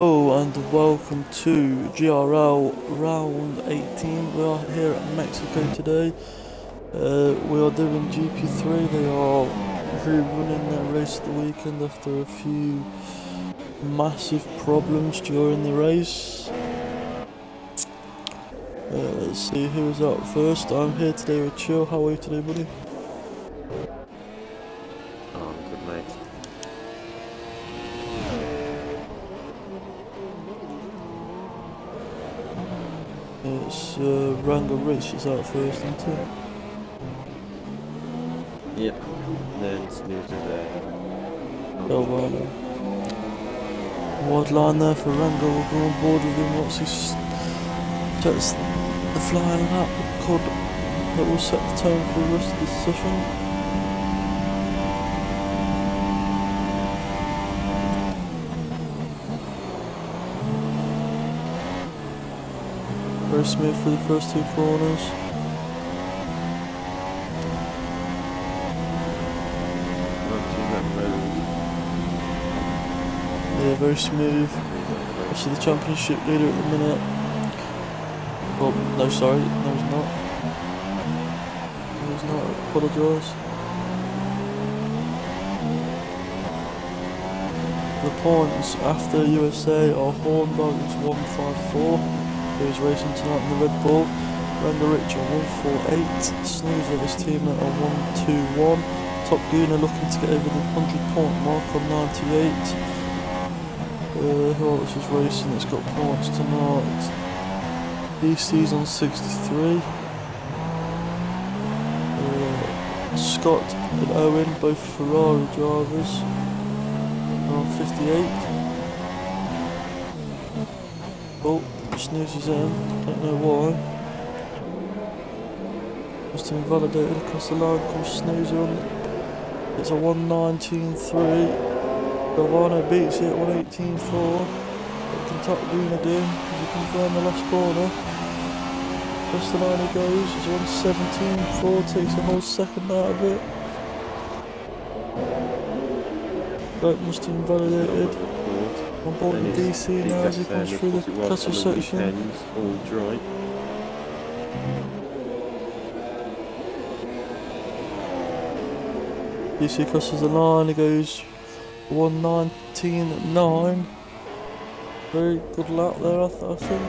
Hello and welcome to GRL round 18. We are here at Mexico today. We are doing GP3. They are rerunning their race of the weekend after a few massive problems during the race. Let's see who is out first. I'm here today with Chill. How are you today, buddy? Oh, I'm good, mate. It's Rango Rich is out first, isn't it? Yep. Then Snoozer there. Oh, wide line there for Rango. We'll go on board with him once he's gets the flying lap called that will set the tone for the rest of the session. Very smooth for the first two corners. Yeah, very smooth. Obviously the championship leader at the minute. Well, no, sorry, no he's not. No he's not, I apologise. The points after USA are Hornbogen's 154, who is racing tonight in the Red Bull. Rango Rich on 148, Snoozer his teammate on 121. Top Gooner looking to get over the 100-point mark on 98. Who else is racing that's got points tonight? DC's on 63. Scott and Owen, both Ferrari drivers, are on 58. Oh, Snoozer's in, don't know why. Just invalidated across the line, comes Snoozer on. It's a 119.3. Galvano beats it, 118.4. What can Top Gooner do as he comes round the last corner? Across the line he goes, it's 117.4, takes a whole second out of it. Right, must have invalidated. On board with DC now as he comes through the cutter section. All dry. DC crosses the line, he goes 119.9. Very good lap there, I think.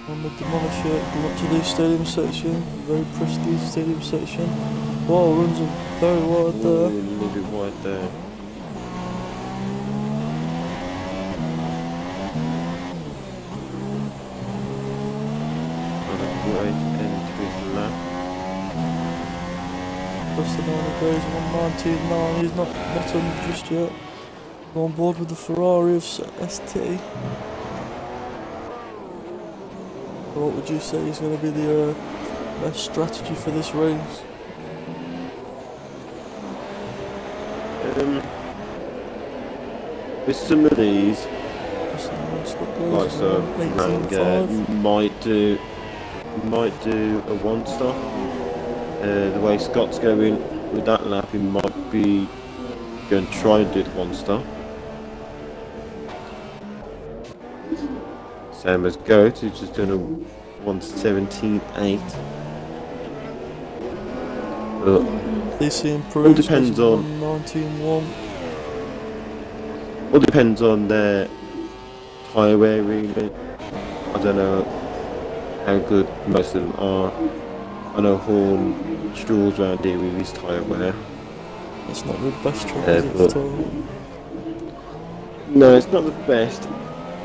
And the Demolisher go up to the stadium section, very prestigious stadium section. Wow, runs are very wide there. A little bit wide there. On a great end to his lap. Across the line it goes, 119.9, he's not bottom just yet. On board with the Ferrari of ST. What would you say is going to be the best strategy for this race? With some of these, like so, 18.5. might do a one stop. The way Scott's going with that lap, he might be going to try and do the one stop. Same as Goat, who's just doing a 117.8. DC improves. All depends on 119.1. All depends on their tyre wear, really. I don't know how good most of them are. I know Horn strolls around here with his tyre wear. It's not the best track, is it, at all? No, it's not the best.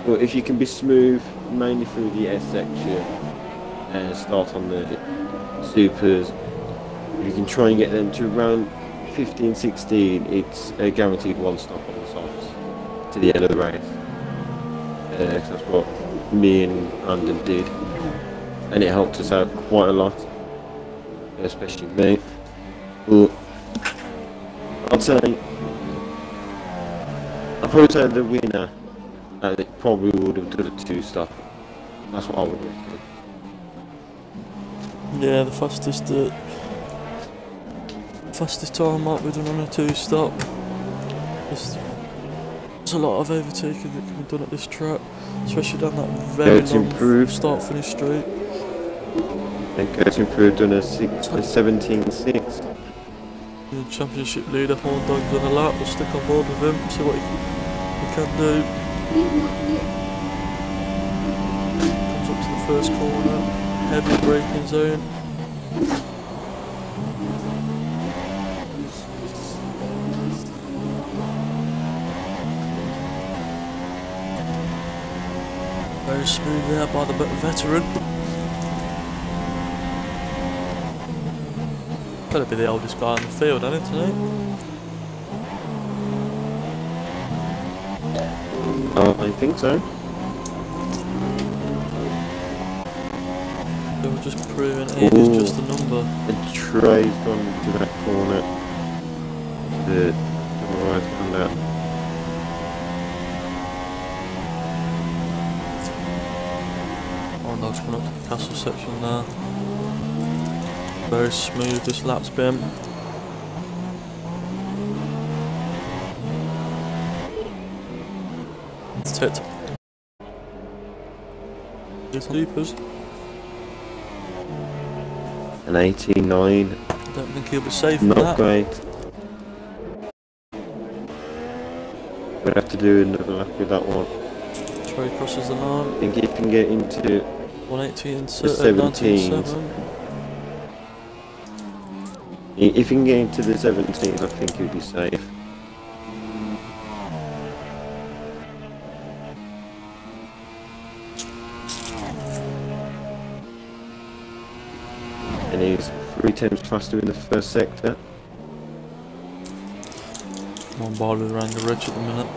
But if you can be smooth, mainly through the S section, and start on the supers, you can try and get them to around 15, 16. It's a guaranteed one stop on the softs to the end of the race. Cause that's what me and Andon did, and it helped us out quite a lot, especially me. But I'd probably say the winner. It probably would have done a two stop. That's what I would have done. Yeah, the fastest fastest time might be done on a 2-stop. There's a lot of overtaking that can be done at this track, especially down that very long start-finish straight. And goes improved on a 17.6. The championship leader, Horn Dog's on a lap. We'll stick on board with him, see what he can do. Comes up to the first corner, heavy braking zone. Very smooth there by the veteran. Better be the oldest guy on the field, hasn't it, tonight? Oh, I think so. They were just proving age is just a number. The tray's gone to that corner. The right hand out. Dog's coming up to the castle section now. Very smooth this lap's been. It's tipped. Sleepers. An 89. I don't think he'll be safe. Not great. We'd have to do another lap with that one. Tray crosses the line. I think he can get into 118 and 17s. If he can get into the 17s, I think he'll be safe. And he's 3 times faster in the first sector. One bar with around the ridge at the minute.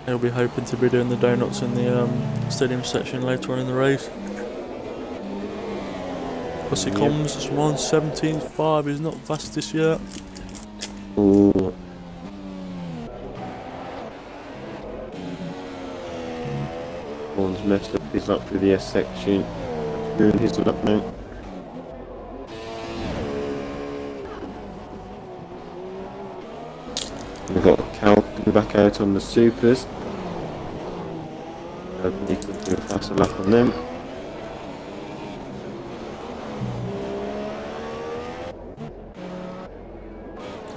He'll be hoping to be doing the donuts in the stadium section later on in the race. Plus he comes, it's 1:17.5, he's not fastest yet. Ooh. One's messed up his lap through the S section. Doing his lap now. We've got Cal coming back out on the supers. He could do a faster lap on them.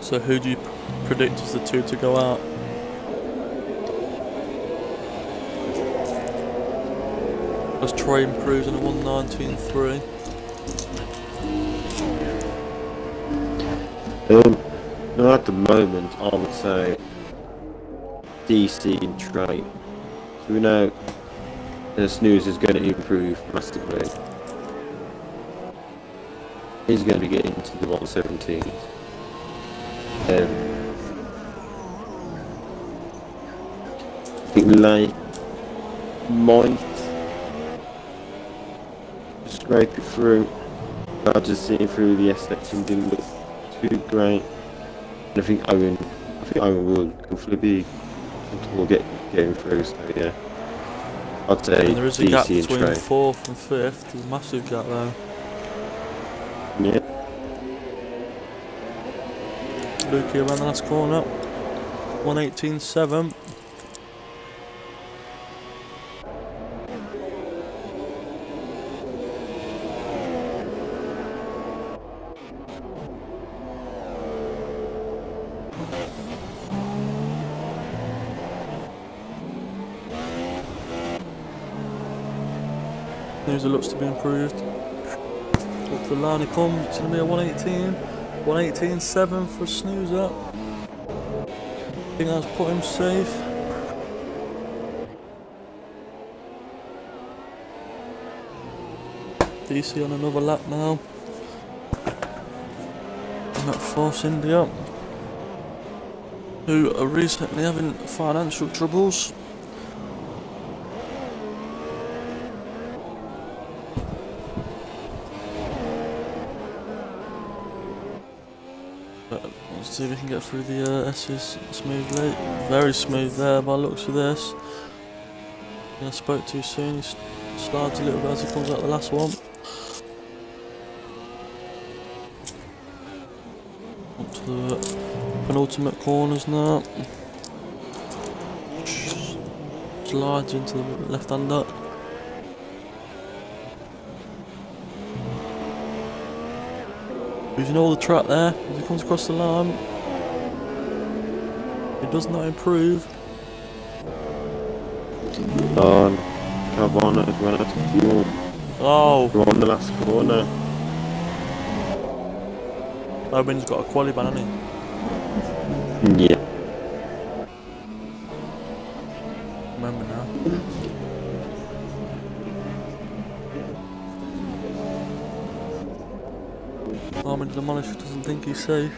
So who do you predict as the 2 to go out? As Troy improves in a 1:19.3. No, at the moment, I would say DC and Trey. So we know the Snooze is going to improve massively. He's going to be getting to the 117. I think Lake might scrape it through. But just seeing through the S section didn't look too great. And I think Owen will hopefully be comfortable getting through. So yeah, I'd say and there is a DC gap and between Trey. 4th and 5th. There's a massive gap there. Yeah. Lukey around the last corner. 1:18.7. News looks to be improved. Up the line he comes, it's going to be a 1:18. 1:18.7 for Snoozer. I think that's put him safe. DC on another lap now. And that Force India, who are recently having financial troubles. Let's see if we can get through the S's smoothly. Very smooth there by the looks of this. I spoke too soon, he slides a little bit as he comes out the last one. to the penultimate corners now. Slides into the left-hander. Using all the track there as he comes across the line. It does not improve. Carvana has run out of fuel. Oh! We're on the last corner. Owen's got a quali ban, hasn't he? Yeah. Remember now. Armin Demolisher doesn't think he's safe.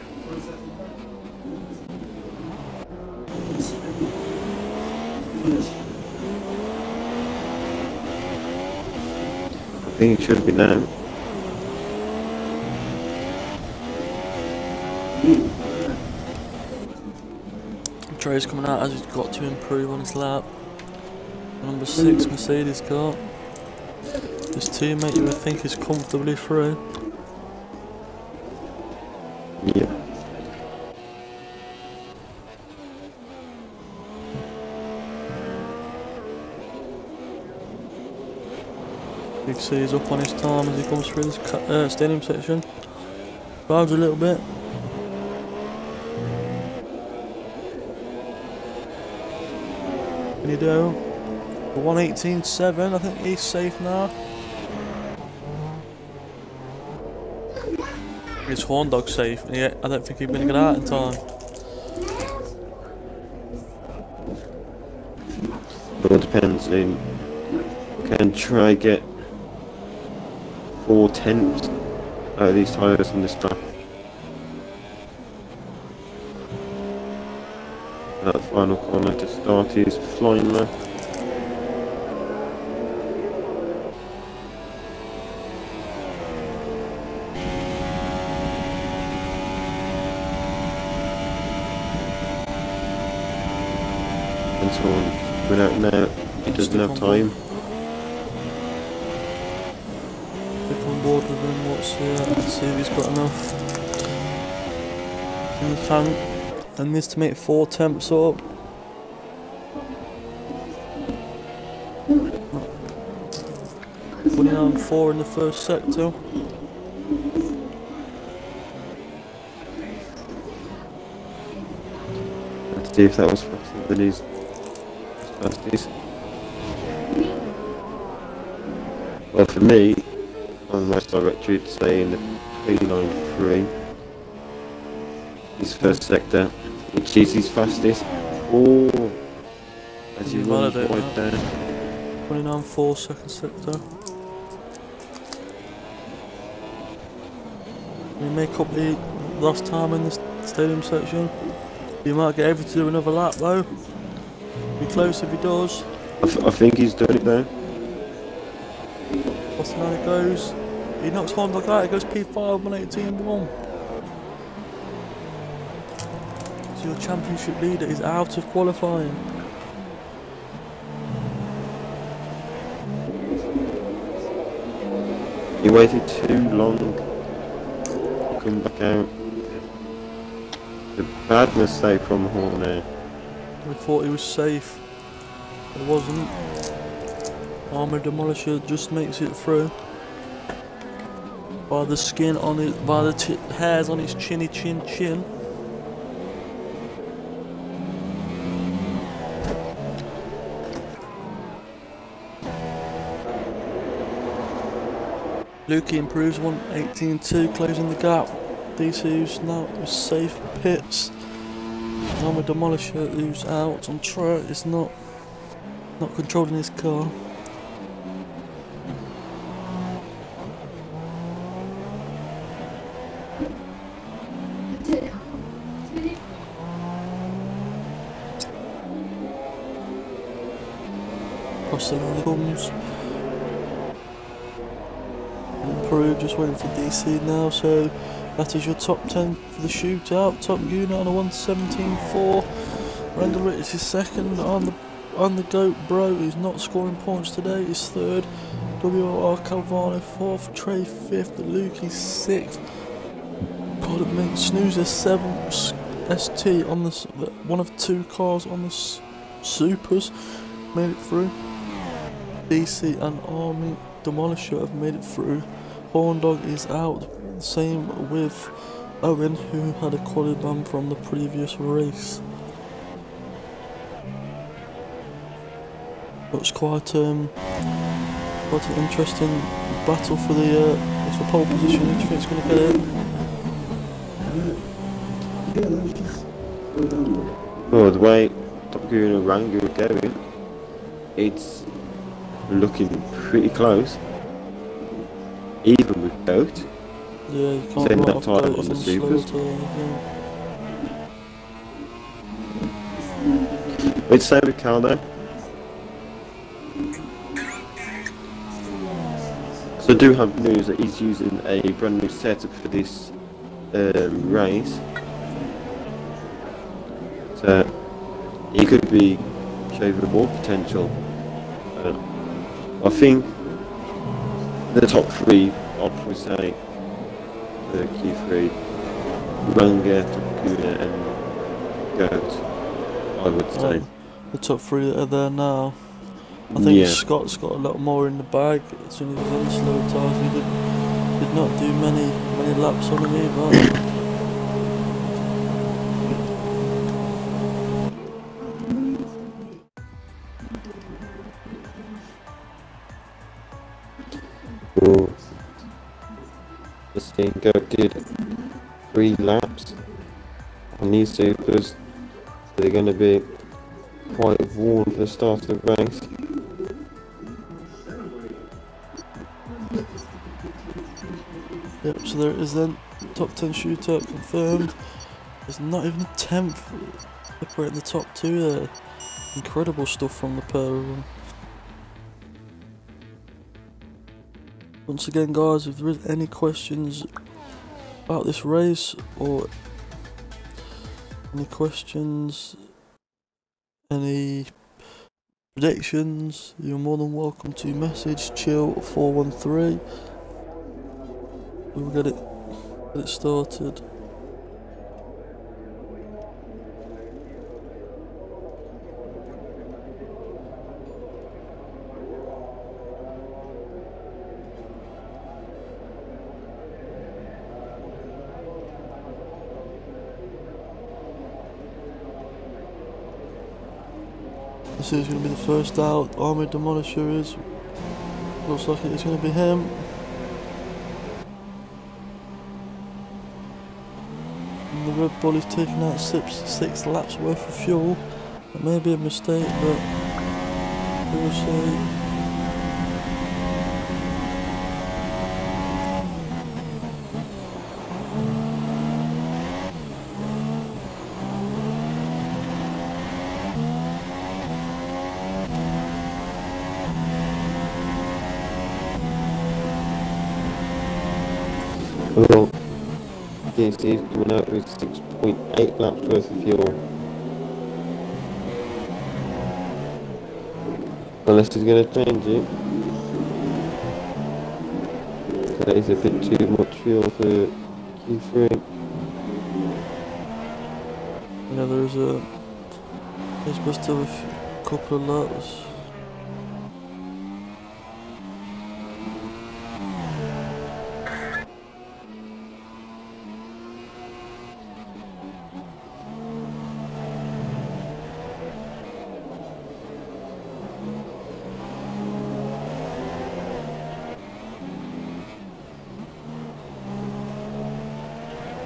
I think it should be now. Trey's coming out as he's got to improve on his lap. Number 6 Mercedes car. His teammate you would think is comfortably through. Yeah. You can see he's up on his time as he comes through this stadium section. Drives a little bit. Can you do? 1:18.7, I think he's safe now. His horn dog's safe, and yet I don't think he's going to get out in time. It all depends. You can try get 4/10 out of these tyres on this track. That final corner to start is flying left. And so on. Without now, he doesn't have time. Stick on board with him, let's see if he's got enough in the tank. And this to make 4 temps up. Putting on 4 in the first sector. Let's see if that was faster than his fastest. Well, for me, on my directory, it's saying 393. His first sector, which is his fastest. Oh, as he runs wide down. 29.4 second sector. Can you make up the lost time in the stadium section? You might get able to do another lap though. Be close if he does. I think he's done it though. What's the line it goes? He knocks one like that, it goes P5, 1:18.1. So your championship leader is out of qualifying. He waited too long to come back out. The bad mistake from Horner. We thought he was safe. It wasn't. Armour Demolisher just makes it through. By the skin on it, by the hairs on his chinny chin. Lukey improves 1:18.2, closing the gap. DC now is safe pits. Armour Demolisher who's out on track is not controlling his car. Across the line comes. Improved, just waiting for DC now, so that is your top 10 for the shootout. Top Unit on a 1:17.4. Randall Ritz is second on the GOAT Bro, who's not scoring points today, is third. WR Calvano fourth, Trey fifth, Lukey sixth. God, it makes Snoozer 7 ST on this, one of 2 cars on the Supers made it through. DC and Army Demolisher have made it through. Horn Dog is out. Same with Owen, who had a quality ban from the previous race. It's quite an interesting battle for the pole position. Who do you think is going to get it? Well, the way Top Gear and Rango are going, it's looking pretty close. Even with Goat. Yeah, you can't Send write that off time Goat on the as slower Supers. tires, yeah. It's same with Caldo. So I do have news that he's using a brand new setup for this race. So he could be showing more potential. I think the top 3, I'd probably say the Q3, Ranga, Tokuna and Goat, I would say. The top 3 that are there now. I think Yeah. Scott's got a lot more in the bag. As soon as he was on the slow tyres, he did not do many laps on him either. Well, this thing Goat did 3 laps on these Supers, so they're going to be quite worn for the start of the race. Yep, so there it is then. Top 10 shootout confirmed. There's not even a 10th separating the top 2 there. Incredible stuff from the pair of them. Once again guys, if there is any questions about this race or any questions, any predictions, you're more than welcome to message Chill413. We'll get it started. This is going to be the first out. Army Demolisher is. Looks like it's going to be him. And the Red Bull is taking out 6 laps worth of fuel. It may be a mistake, but we'll see. Well, DC is coming out with 6.8 laps worth of fuel. Unless he's going to change it. That is a bit too much fuel for Q3. Yeah, there's supposed to have a couple of laps.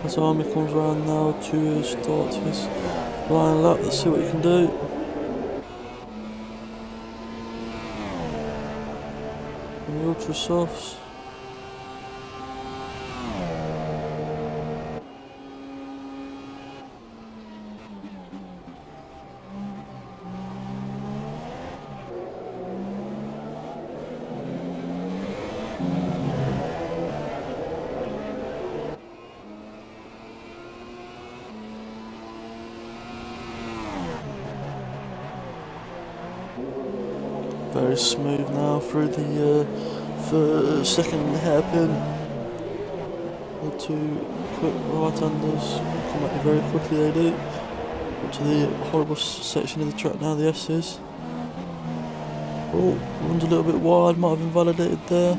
As Army comes round now to start his line lap, let's see what he can do. And the ultra softs. Very smooth now through the second hairpin. The two quick right-handers come at you very quickly, they do. Up to the horrible section of the track now, the S's. Oh, runs a little bit wide, might have invalidated there.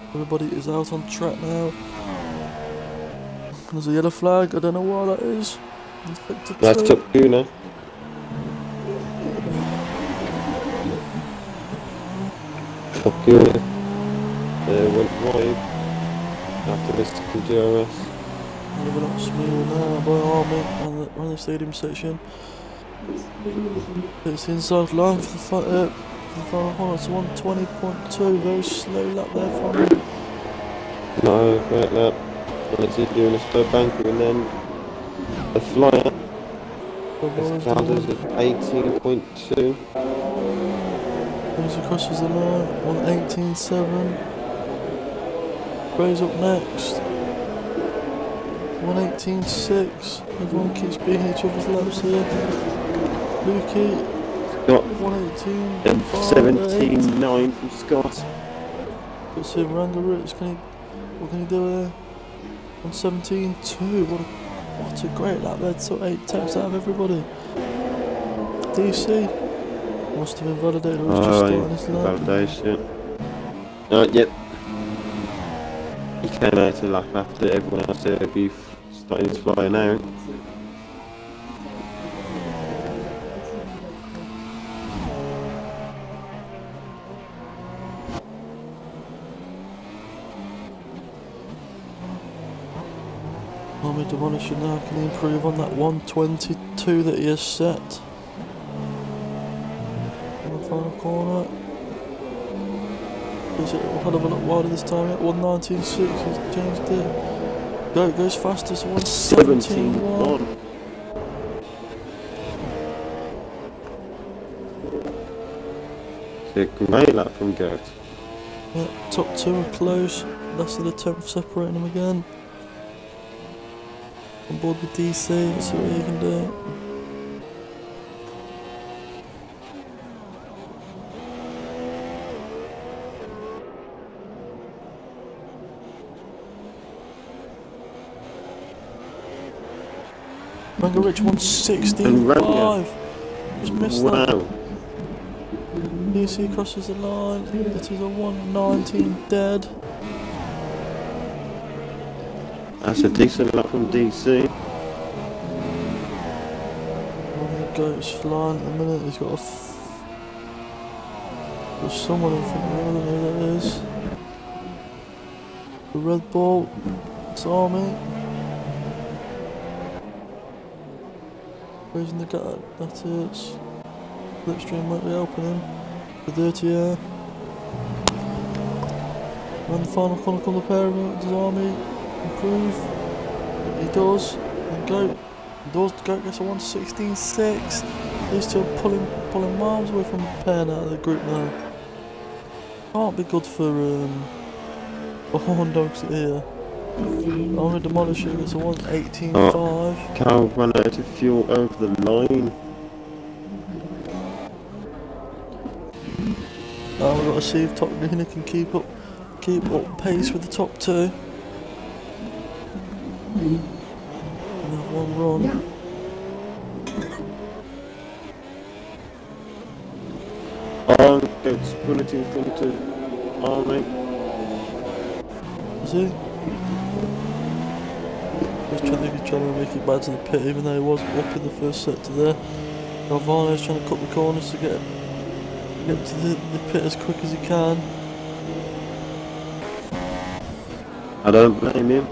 Everybody is out on track now. There's a yellow flag, I don't know why that is. That's top 2 now. Top 2 went wide after this GRS. A little bit smooth now by Army on the stadium section. It's the inside line for the final corner. It's 120.2, very slow lap there from him. No, great lap. It's doing a slow banker and then a flyer. This counters at 18.2. Goes across the line, 118.7. Gray's up next. 118.6. Everyone keeps beating each other's laps here. Lukey Got 118.5. 17.9 from Scott. Let's see Rangaritz, what can he do here? 117.2. What a great lap there. Took 8 attempts out of everybody. DC must have invalidated or was just starting his lap. Validation. Yep. He came out to lap after everyone else there would be starting to fly now. Army Demolition now, can he improve on that 122 that he has set? In the final corner. Is it a hell of a lot wider this time yet? 119.6, he's changed it. Goes fastest, 117.1. It's a great lap from Goat. Yeah, top 2 are close. Less than a tenth separating them again. On board with DC, let's see what he can do. Rangaritz 116.5. Just missed that. DC crosses the line. It is a 119 dead. That's a decent lap from DC. The Goat's flying at the minute. He's got a. There's someone in front of him. I don't know who that is. The Red Bull. It's Army. Raising the gap. That hurts. Slipstream might be helping him. The dirty air. And the final corner come the pair of them. Does Army improve? He does. And Goat gets a 116.6. These two are pulling miles away from the pair now, the group now. Can't be good for horn dogs here. Army Demolishing gets a 118.5. Cal ran out of fuel over the line. Now we've got to see if Top Gunner can keep up pace with the top 2. Another one run. Goat's bullet in front of Army. Is he? He's trying to make it back to the pit, even though he was up in the first sector there. Galvano's trying to cut the corners to get to the pit as quick as he can. I don't blame him.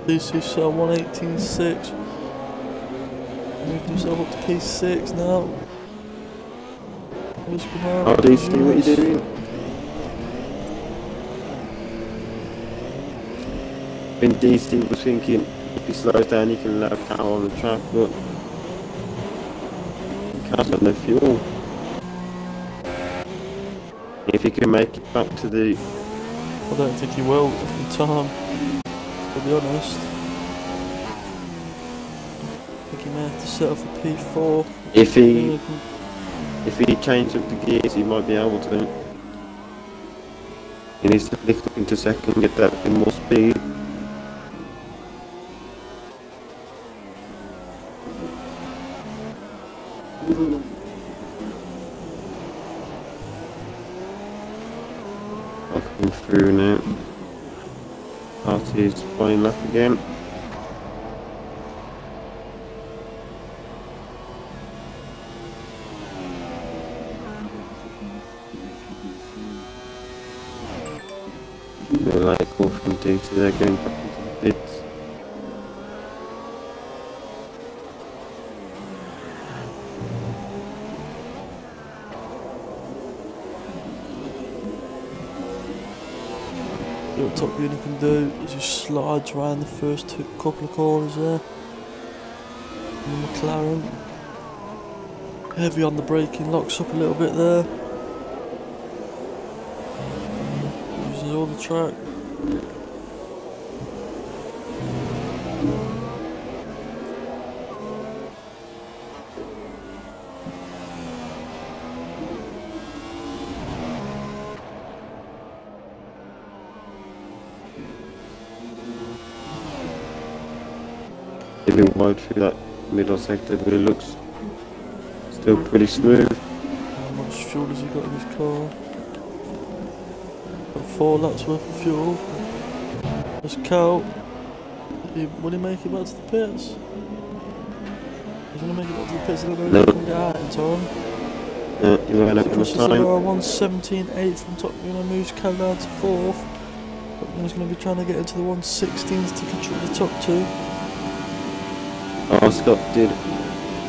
DC shell 118.6. Moved himself up to P6 now. Oh, DC, what are you doing? I think DC was thinking if he slows down he can let Cal on the track, but Cal's got no fuel. If he can make it back to the... I don't think he will in time, to be honest. I think he may have to settle for P4. If he changes up the gears he might be able to. He needs to lift up into second, get that in more speed. Coming through now. Party's flying lap again. No light call from D2, they're going back into the pits. What Top Gunner can do is just slides around the first couple of corners there. And the McLaren, heavy on the braking, locks up a little bit there. Uses all the track. Giving wide through that middle sector, but it looks still pretty smooth. How much fuel has he got in his car? Got 4 laps worth of fuel. There's Cal. Will he make it back to the pits? He's going to make it back to the pits and then he can get out in time. He ran up in the time. 1:17.8 from Top Gunner, moves Cal down to 4th. Top Gunner's going to be trying to get into the 1:16s to control the top 2. Scott did a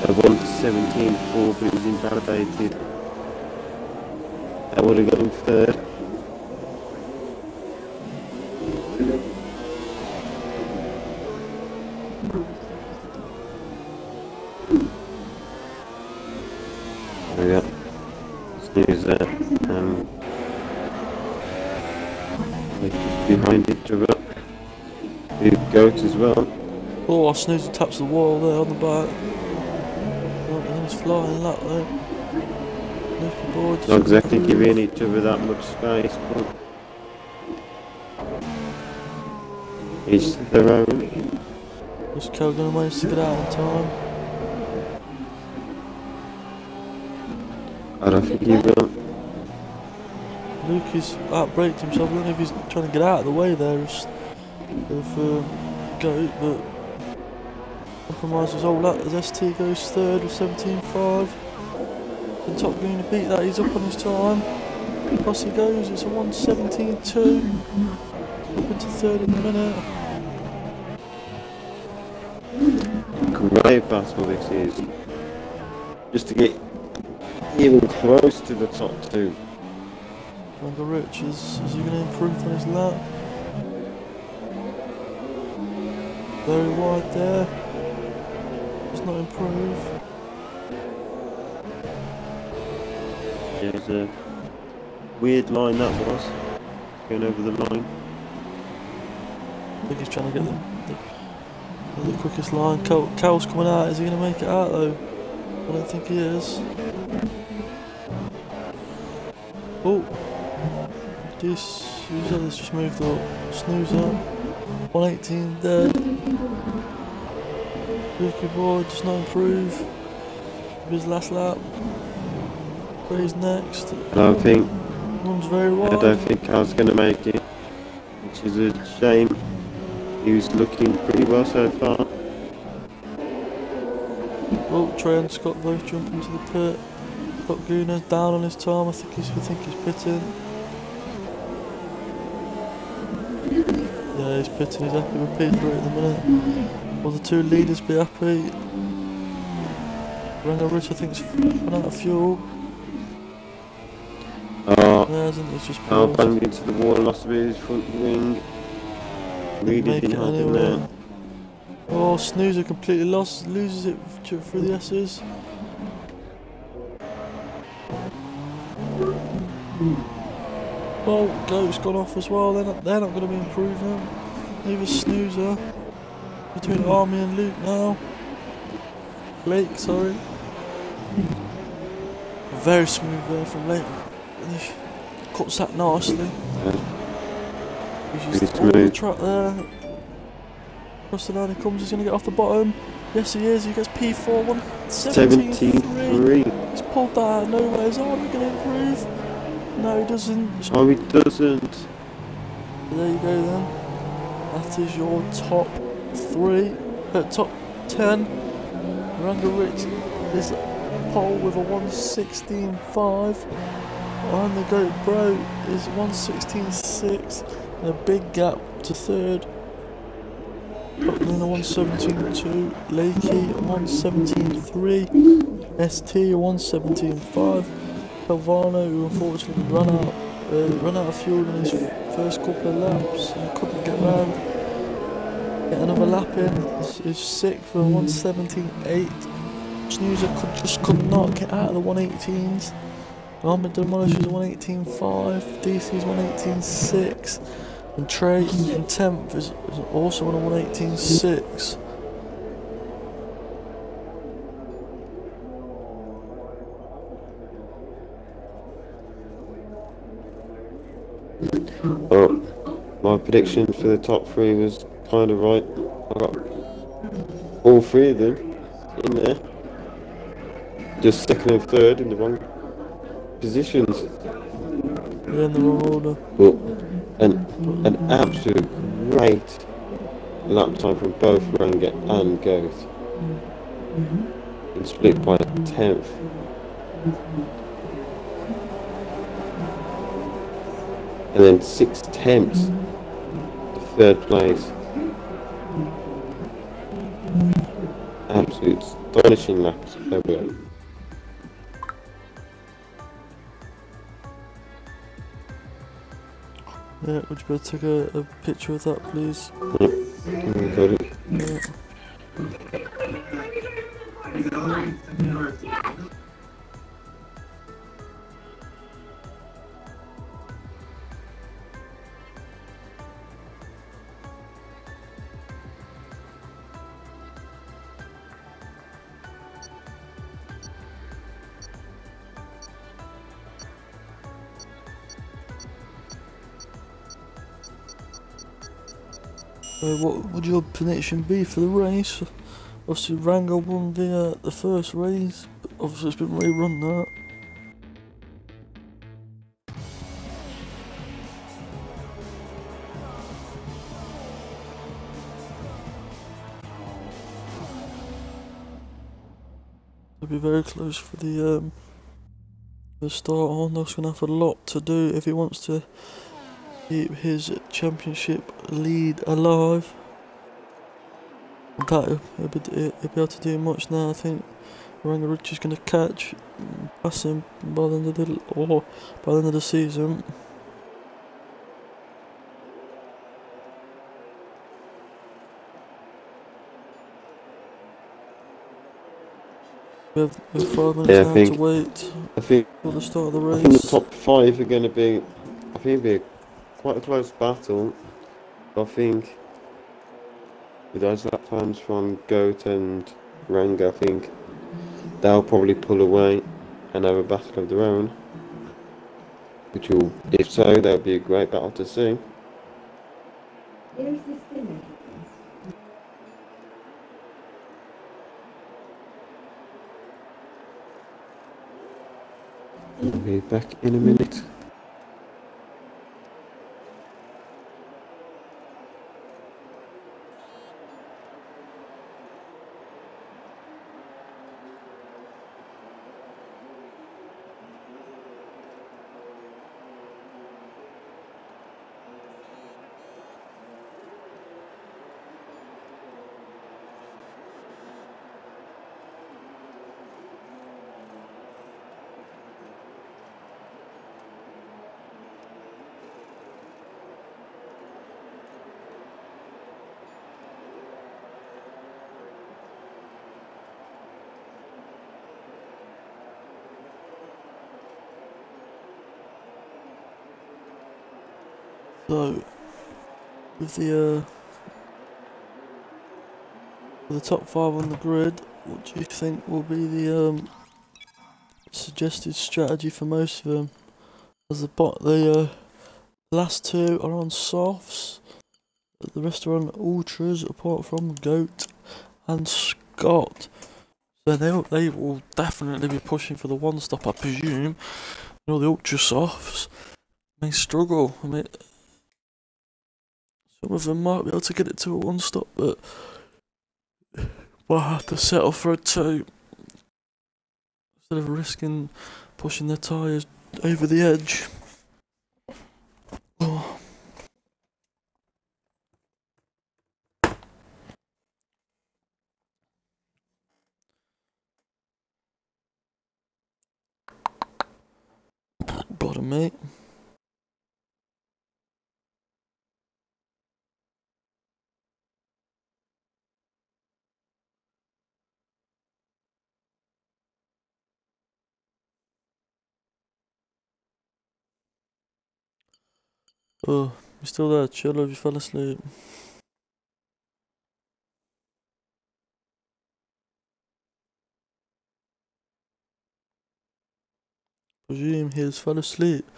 1:17.4, but it was invalidated. That would have got him third. There we go. Snooze there. They're just behind each other. Big goat as well. Oh, Snoozer taps the wall there on the back. Oh, he's flying that though. Not exactly giving each other that much space, but each to their own. Is Cal going to manage to get out in time? I don't think he will. Luke has outbraked himself. I don't know if he's trying to get out of the way there of Goat, but compromises all that as ST goes third with 17.5. And Top Gunner to beat that, he's up on his time. Across he goes, it's a 1:17.2. Up into third in a minute. Great battle this is. Just to get even close to the top 2. Uncle Rich, is he going to improve on his lap? Very wide there. Does not improve. Yeah, it was a weird line that was. Going over the line. I think he's trying to get the quickest line. Cal's coming out. Is he going to make it out though? I don't think he is. Oh, Snoozer just moved up. Snoozer, 118 dead. Rookie boy does not improve. His last lap. Where he's next. I don't think. Runs very wide. I don't think Cal's going to make it, which is a shame. He was looking pretty well so far. Oh, Trey and Scott both jump into the pit. Top Gunner's down on his time. I think he's pitting. Yeah, he's pitting. He's happy with P3 at the minute. Will the 2 leaders be happy? Rango Rich, I think, is run out of fuel. He's just banged into the wall, lost a bit of his front wing. Really didn't help him there. Oh, Snoozer completely loses it through the S's. Well, Goat's gone off as well. They're not going to be improving. Neither Snoozer. Between Army and Luke now. Blake, sorry. Very smooth there from Blake. Cuts that nicely. He's just all the track there. Across the line he comes, he's going to get off the bottom. Yes he is, he gets P4, 1:17.3. He's pulled that out of nowhere, is Army going to improve? No he doesn't. Oh he doesn't. There you go then. That is your top 10. Ranga Rich is pole with a 1:16.5. And the Goat Bro is 1:16.6. And a big gap to third. Buckland a 1:17.2, Lakey 1:17.3, ST 1:17.5, Calvano, who unfortunately ran out of fuel in his first couple of laps and couldn't get round. Get another lap in, is sick for 1:17.8. Snoozer could not get out of the 1:18s. Ahmed Demolish is 1:18.5, DC's 1:18.6. And Trey in 10th is also on a 1:18.6. Oh, my prediction for the top 3 was kind of right. I got all 3 of them in there. Just second and third in the wrong positions. Yeah, in the wrong order. But an absolute great lap time from both Ranga and Goat. And split by a 10th. And then 6/10 to third place. Absolute astonishing laps everywhere. Yeah, would you better take a picture of that, please? Yep, got it. Yeah. What would your prediction be for the race? Obviously Rango won the first race, but obviously it's been rerun that. It'll be very close for the start. Honda's gonna have a lot to do if he wants to keep his championship lead alive. He'll be able to do much now. I think Ranga Rich is going to pass him by the end of the season. We have 5 minutes now to wait for the start of the race. I think the top 5 are going to be, I think it'll be quite a close battle. I think with those lap times from Goat and Ranga, I think they'll probably pull away and have a battle of their own. Which will, if so, that'll be a great battle to see. I'll be back in a minute. So, with the top 5 on the grid, what do you think will be the suggested strategy for most of them? As the last 2 are on softs, The rest are on ultras, apart from Goat and Scott. So they will definitely be pushing for the one stop, I presume. You know, the ultra softs may struggle. I mean, some of them might be able to get it to a one stop, but we'll have to settle for a two instead of risking pushing their tyres over the edge. Oh. Bottom, mate. Oh, you still there? Chill, have you fell asleep? Presume he has fell asleep.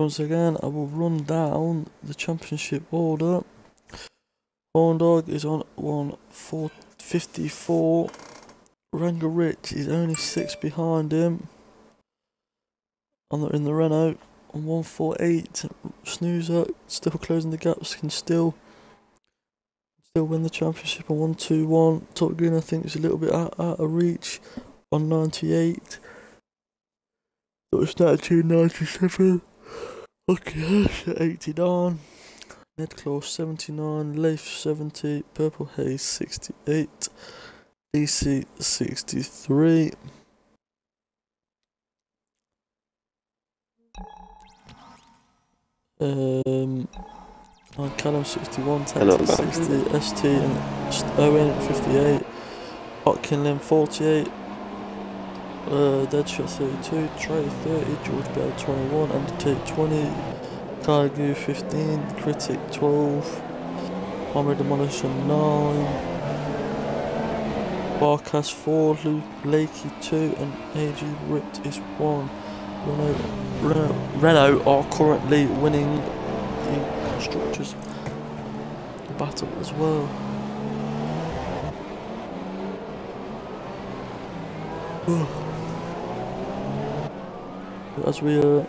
Once again, I will run down the championship order. Horn Dog is on 154. Ranger Rich is only 6 behind him. In the Renault on 148. Snoozer still closing the gaps, can still win the championship on 121. Top Gun I think is a little bit out of reach on 98. Dutch Statue 97. Okay, 89. Nedclaw 79. Leif 70. Purple Haze 68. DC 63. Callum 61, Tactics 60, ST and Owen 58, Hotkinlin 48, Deadshot 32, Trey 30, George Bell 21, Undertake 20, Kaigu 15, Critic 12, Hammer Demolition 9, Barcast 4, Luke Lakey 2, and AG Ripped is 1. Renault are currently winning the Constructors battle as well. As we go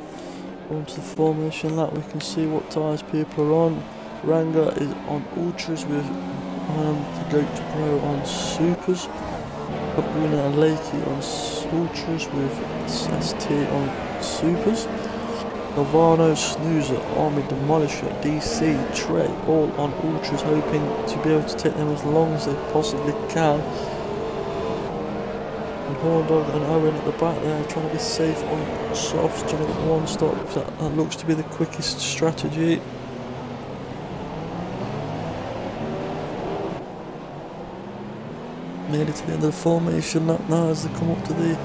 into the formation lap, we can see what tyres people are on. Ranger is on ultras with the Goat Pro on supers. Cabuna and Lakey on ultras with ST on supers. Galvano, Snoozer, Army Demolisher, DC, Trey, all on ultras, hoping to be able to take them as long as they possibly can. And Horndog and Owen at the back there, trying to be safe on softs, trying to get one stop. That looks to be the quickest strategy. Nearly to the end of the formation lap now as they come up to the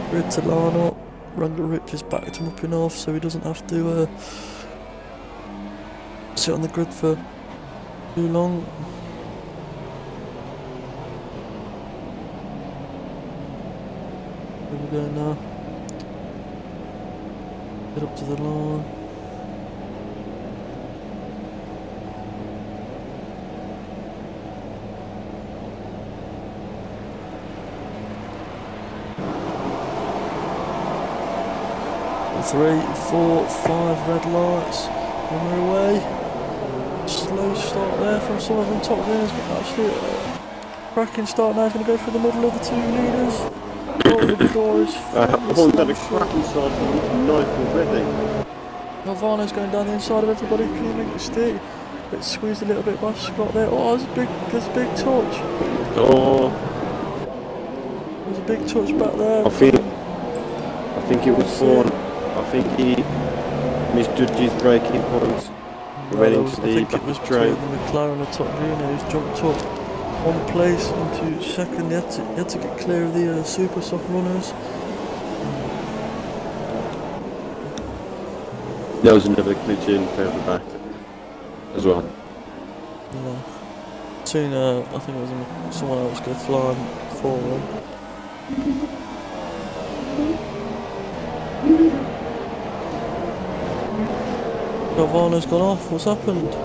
grid to line up. Ranger Rich has backed him up enough so he doesn't have to sit on the grid for too long. Here we go now. Get up to the line. Three, 4, 5 red lights on their way. Slow start there from some of them. Top Gunner's got absolute cracking start now. He's going to go through the middle of the 2 leaders. Oh, the door is Horn's had a cracking start from 9th already. Galvano's going down the inside of everybody. Can he make it stick? It's squeezed a little bit by Scott there. Oh, there's a big touch. Oh, There's a big touch back there. I think it was Horn. I think he misjudged his braking points. Went into the back of the train. The McLaren and Top Gunner who's jumped up 1 place into second. He had to get clear of the super soft runners. There was another glitch in further back as well. Yeah. Soon, I think it was someone else go flying forward. Galvano's gone off. What's happened?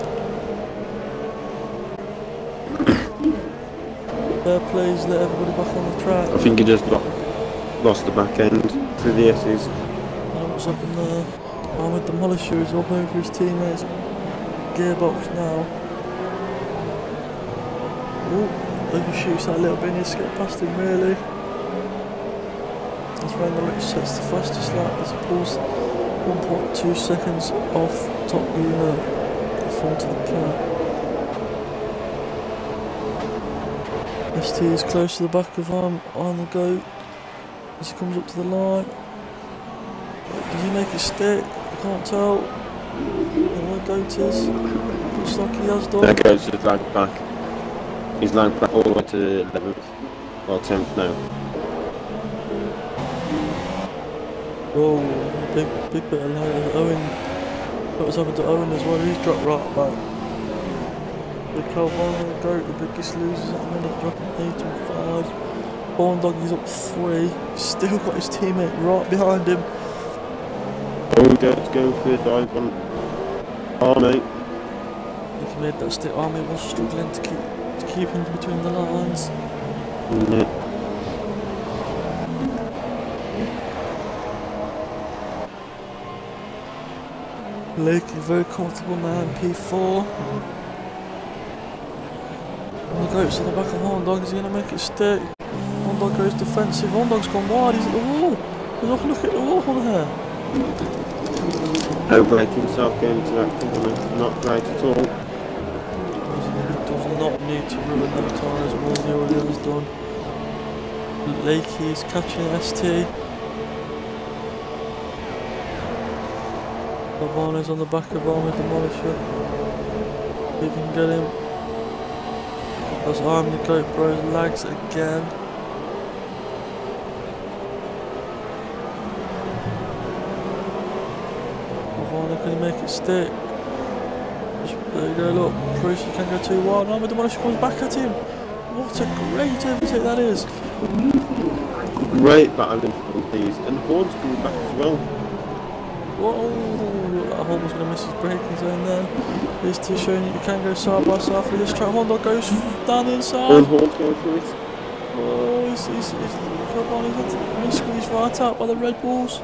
Fair plays, let everybody back on the track. I think he just lost the back end through the S's. What's up in there? Ahmed Demolisher is up over his teammates. Gearbox now. Oh, overshoots that a little bit, needs to get past him really. As Randall sets the fastest lap as he pulls 1.2 seconds off top unit in front of the track. ST is close to the back of on the go as he comes up to the line. Does he make it stick? I can't tell. There goat is. Looks like he has done. There goes his lag back. He's lagged back all the way to 11th. Well, 10th now. Oh, big bit of lag. Owen. What was happened to Owen as well? He's dropped right back. Big Calvano, the goat, the biggest losers at the minute, dropping 8 and 5. Born Dog is up 3. Still got his teammate right behind him. Oh, goat's going for a dive on Army. He made that stick. Army was struggling to keep him between the lines. Yeah. Blakey very comfortable now in P4. And the goat's at the back of Horn Dog. Is he going to make it stick? Horn Dog goes defensive. Horn Dog's gone wide. He's at the wall. Look at the wall there. Overrating himself going into that corner. Not great at all. Does not need to ruin them tyres more than he already has done. Lakey is catching ST. Ivano's on the back of Army Demolisher. If he can get him. As Army the Goat Bros lags again. Ivano, can he make it stick? There you go, look. Bruce, you can't go too wide. Army Demolisher comes back at him. What a great overtake that is. Great battling from these. And Horn's coming back as well. Whoa, that Horn was going to miss his braking zone there. These two showing you can go side by side through this track. Horn Dog goes down the inside. And Horn's going for it. Oh, he's squeezed right out by the Red Bulls.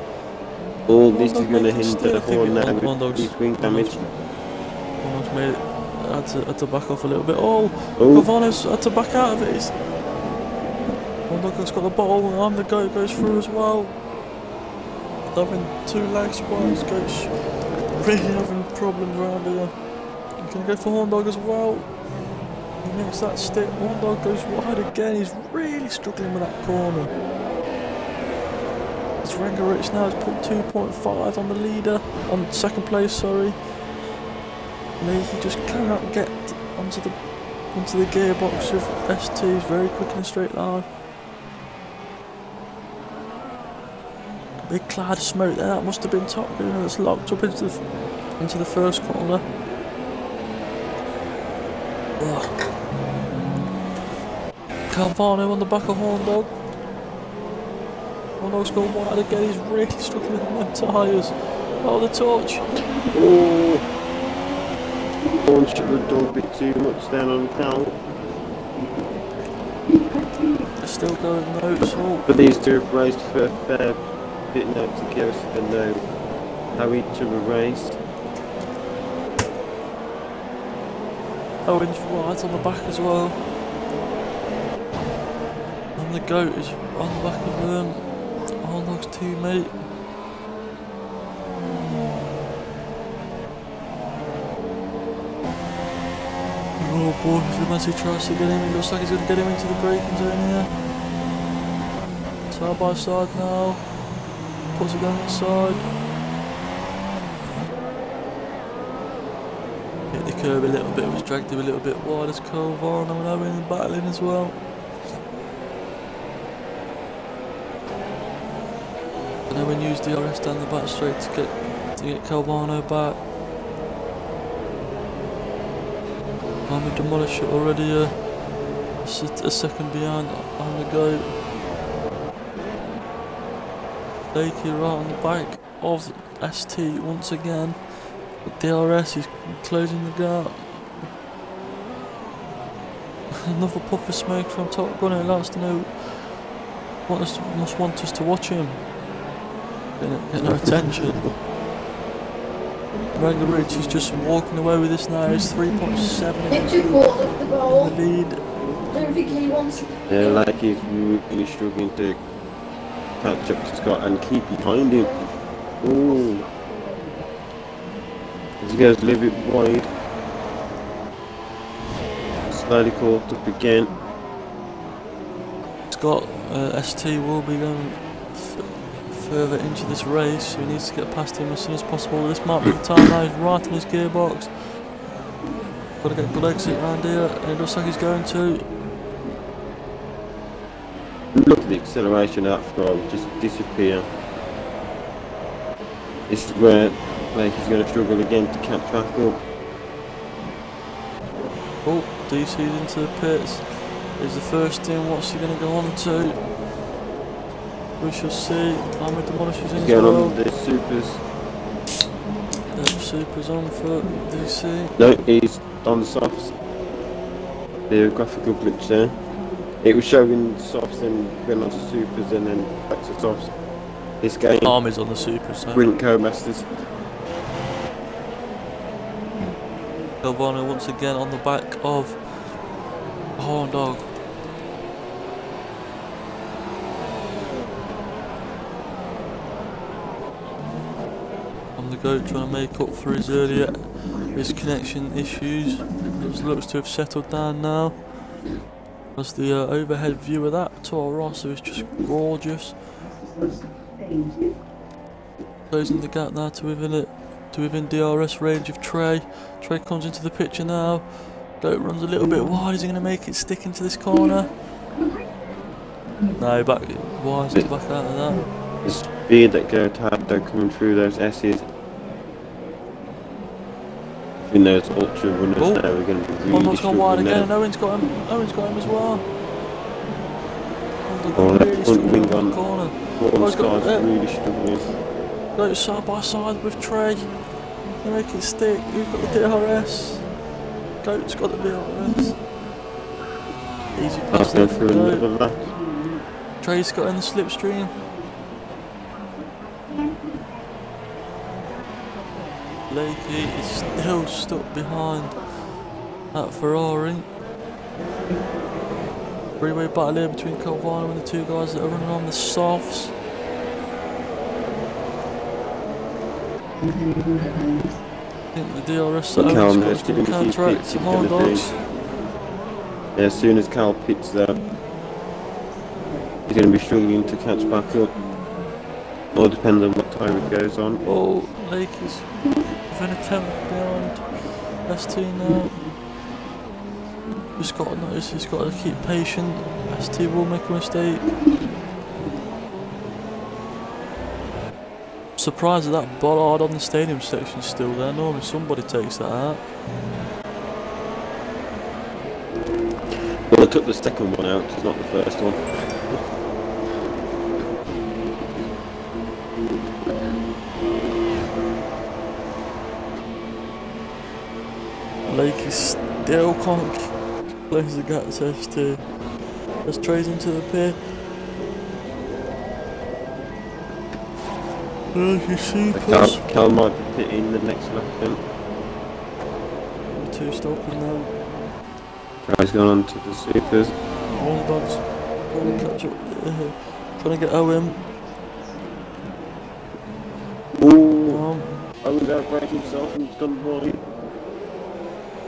Oh, this is going to hinder Horn now with his wing damage. Horn's made it, had to back off a little bit. Oh, Ivano's had to back out of it. Horn Dog's got the bottle, and the Goat goes through as well. Having 2 lag spines, Goat's really having problems around here. He's going to go for Horn Dog as well. He makes that stick. Horn Dog goes wide again. He's really struggling with that corner. It's Rangarich now has put 2.5 on the leader, on second place, sorry. He just cannot get onto the gearbox of ST. He's very quick in a straight line. Big cloud of smoke there, that must have been Top Gun that's locked up into the first corner. Calvano on the back of Horn Dog. Horn Dog's gone wide again, he's really struggling with them tyres. Oh, the torch. Oh, Horn should have done a bit too much down on the count. They're still going notes. But these two have raced for a fair bit now to give us to know how each other raced. Owen's right on the back as well. And the Goat is on the back of Horn Dog's teammate. Oh boy, if Limati tries to get him, it looks like he's going to get him into the braking zone here. Side by side now. Puts it down inside. Hit the curb a little bit, which dragged him a little bit wide as Calvano and Owen battling as well. And Owen used the DRS down the back straight to get Calvano back. I'm a Demolisher already a second behind on the Goat. Lakey right on the back of ST once again. With DRS, he's closing the gap. another puff of smoke from Top Gun. It likes to know, must want us to watch him. Get no attention. Rango Rich is just walking away with this now. He's 3.7 in the lead. Yeah, like he's really struggling to catch up to Scott and keep behind him. Ooh. As he goes a little bit wide. Slightly caught up again. Scott, ST will be going further into this race, so he needs to get past him as soon as possible. This might be the time now. He's right on his gearbox. Got to get a good exit round here, and it looks like he's going to. Look at the acceleration after all, just disappear. This is where like he's going to struggle again to catch back up. Oh, DC's into the pits. He's the first in. What's he going to go on to? We shall see. Hammer demolishes in as well. On the supers. Supers on for DC. No, he's on the softs. The graphical glitch there. It was showing softs and went on to supers and then back to softs. This game. Army's on the supers. So. Brilliant co-masters. Galvano once again on the back of Horn Dog. On the goat, trying to make up for his earlier connection issues. It looks to have settled down now. As the overhead view of that Toro Rosso is just gorgeous. Closing the gap now to within DRS range of Trey. Trey comes into the picture now. Goat runs a little bit wide. Is he going to make it stick into this corner? No, wise to back out of that. The speed that Goat had though coming through those S's. I think those ultra runners now are going to be really gone wide again, and Owen's got him as well. Really struggling in the corner. One car's really struggling. Goat side by side with Trey. They make it stick. Who's got the DRS? Goat's got the DRS. Easy pass there for Goat. Trey's got in the slipstream. Lakey is still stuck behind that Ferrari. Three-way battle here between Calvino and the two guys that are running on the softs. I think the DRS that Owen's got to counteract some more dogs. Yeah, as soon as Cal pits that, he's going to be struggling to catch back up. Or depending on what time it goes on. Oh, Lakey's within a tenth behind ST now. Just got to notice he's got to keep patient. ST will make a mistake. Surprised that bollard on the stadium section is still there. Normally somebody takes that out. Well, I took the second one out, it's not the first one. Lakey still can't close the gap to ST. As Trey's into the pit. Cal might be pitting the next lap then. Two stopping now. Trey's gone on to the supers. One dog's trying to catch up, trying to get Owen. Ooh! Owen's outbreak himself and he's gone wide.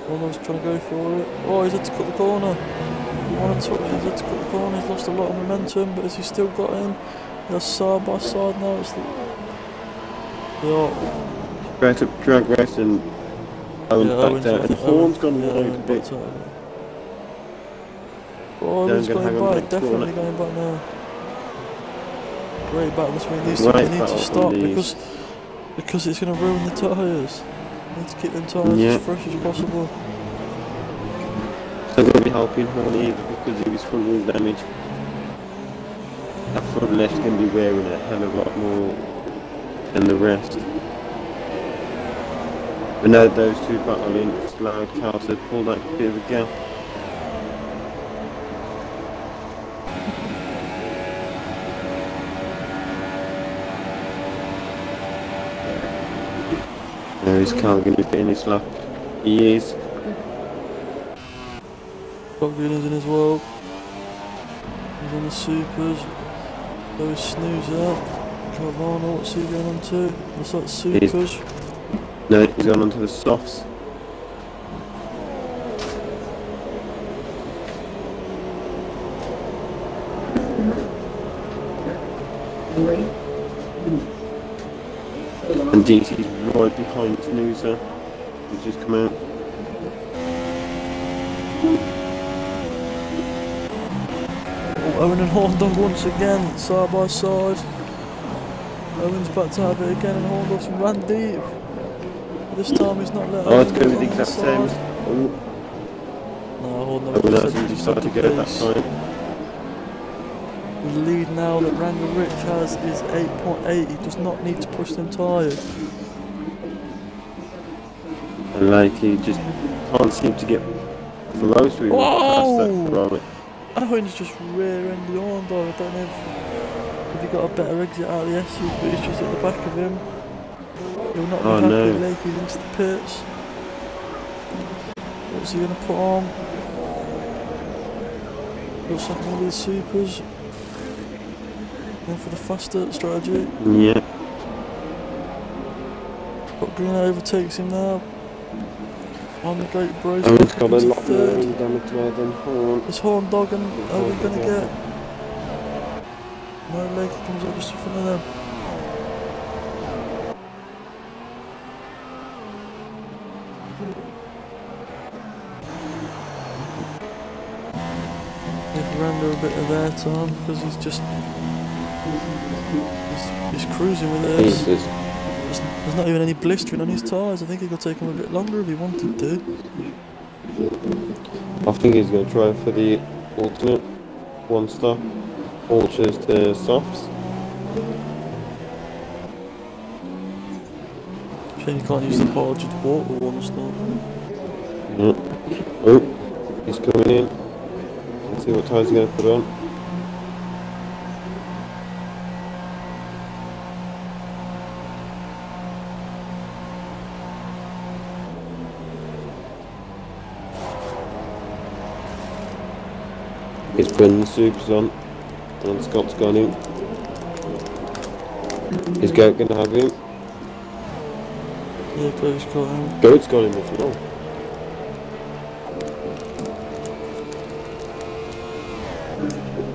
One dog's trying to go for it. Oh, he's had to cut the corner. He's had to cut the corner. He's lost a lot of momentum, but has he still got him? They're side by side now. It's Right up drag race and Owen's backed out and Horn's gone wide a bit. Oh, he's going back, definitely going back now. Great battle between these two. They need to stop because it's going to ruin the tyres. They need to keep them tyres as fresh as possible. It's not going to be helping Horn either because of his front wheel damage. That front left's going to be wearing a hell of a lot more than the rest. But now those two battling, it's allowed Cal to pull that bit of a gap. His car going to be in his lap. He is. Top Green is in as well. He's on the supers. There is Snoozer. Carvana, what's he going on to? Looks like supers. No, he's gone on to the softs. And DC's right behind Snoozer. He's just come out. Oh, Owen and Horndog once again, side by side. Owen's back to have it again and Horndog's ran deep. This time he's not let Oh, it's Owen going to be get the on exact same. side. No, Horndog Owen just hasn't decided to go at that time. The lead now that Wrangler Rich has is 8.8. He does not need to push them tyres. And like he just can't seem to get the most really past that Ferrari. Owen's just rear-ended Horndog. I don't know if he got a better exit out of the SU, but he's just at the back of him. He'll not be happy if he's into the pits. What's he going to put on? What's happening with his supers? Going for the faster strategy. Yeah. But Green overtakes him now. On the great brace. Owen's got a lot more damage than Horn. Is Horndog and Owen going to get? No, Lake comes up just in front of them. Give Randa a bit of airtime because he's just he's cruising with this. There's not even any blistering on his tyres. I think it could take him a bit longer if he wanted to. I think he's going to try for the alternate one stop, alters the softs. Shame you can't use the power just walk with one stop. Yeah. Oh, he's coming in. Let's see what tyres he's going to put on. He's putting the supers on, and Scott's gone in. Is Goat going to have him? Yeah, Goat's got him. Goat's got him as well.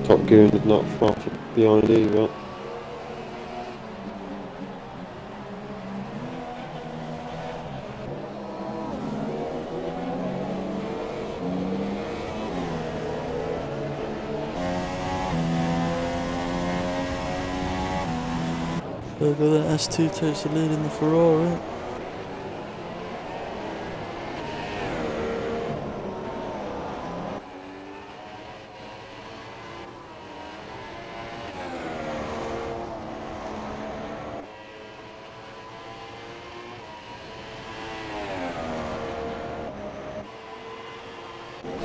Top Goon is not far behind either. There we go, then S2 takes the lead in the Ferrari.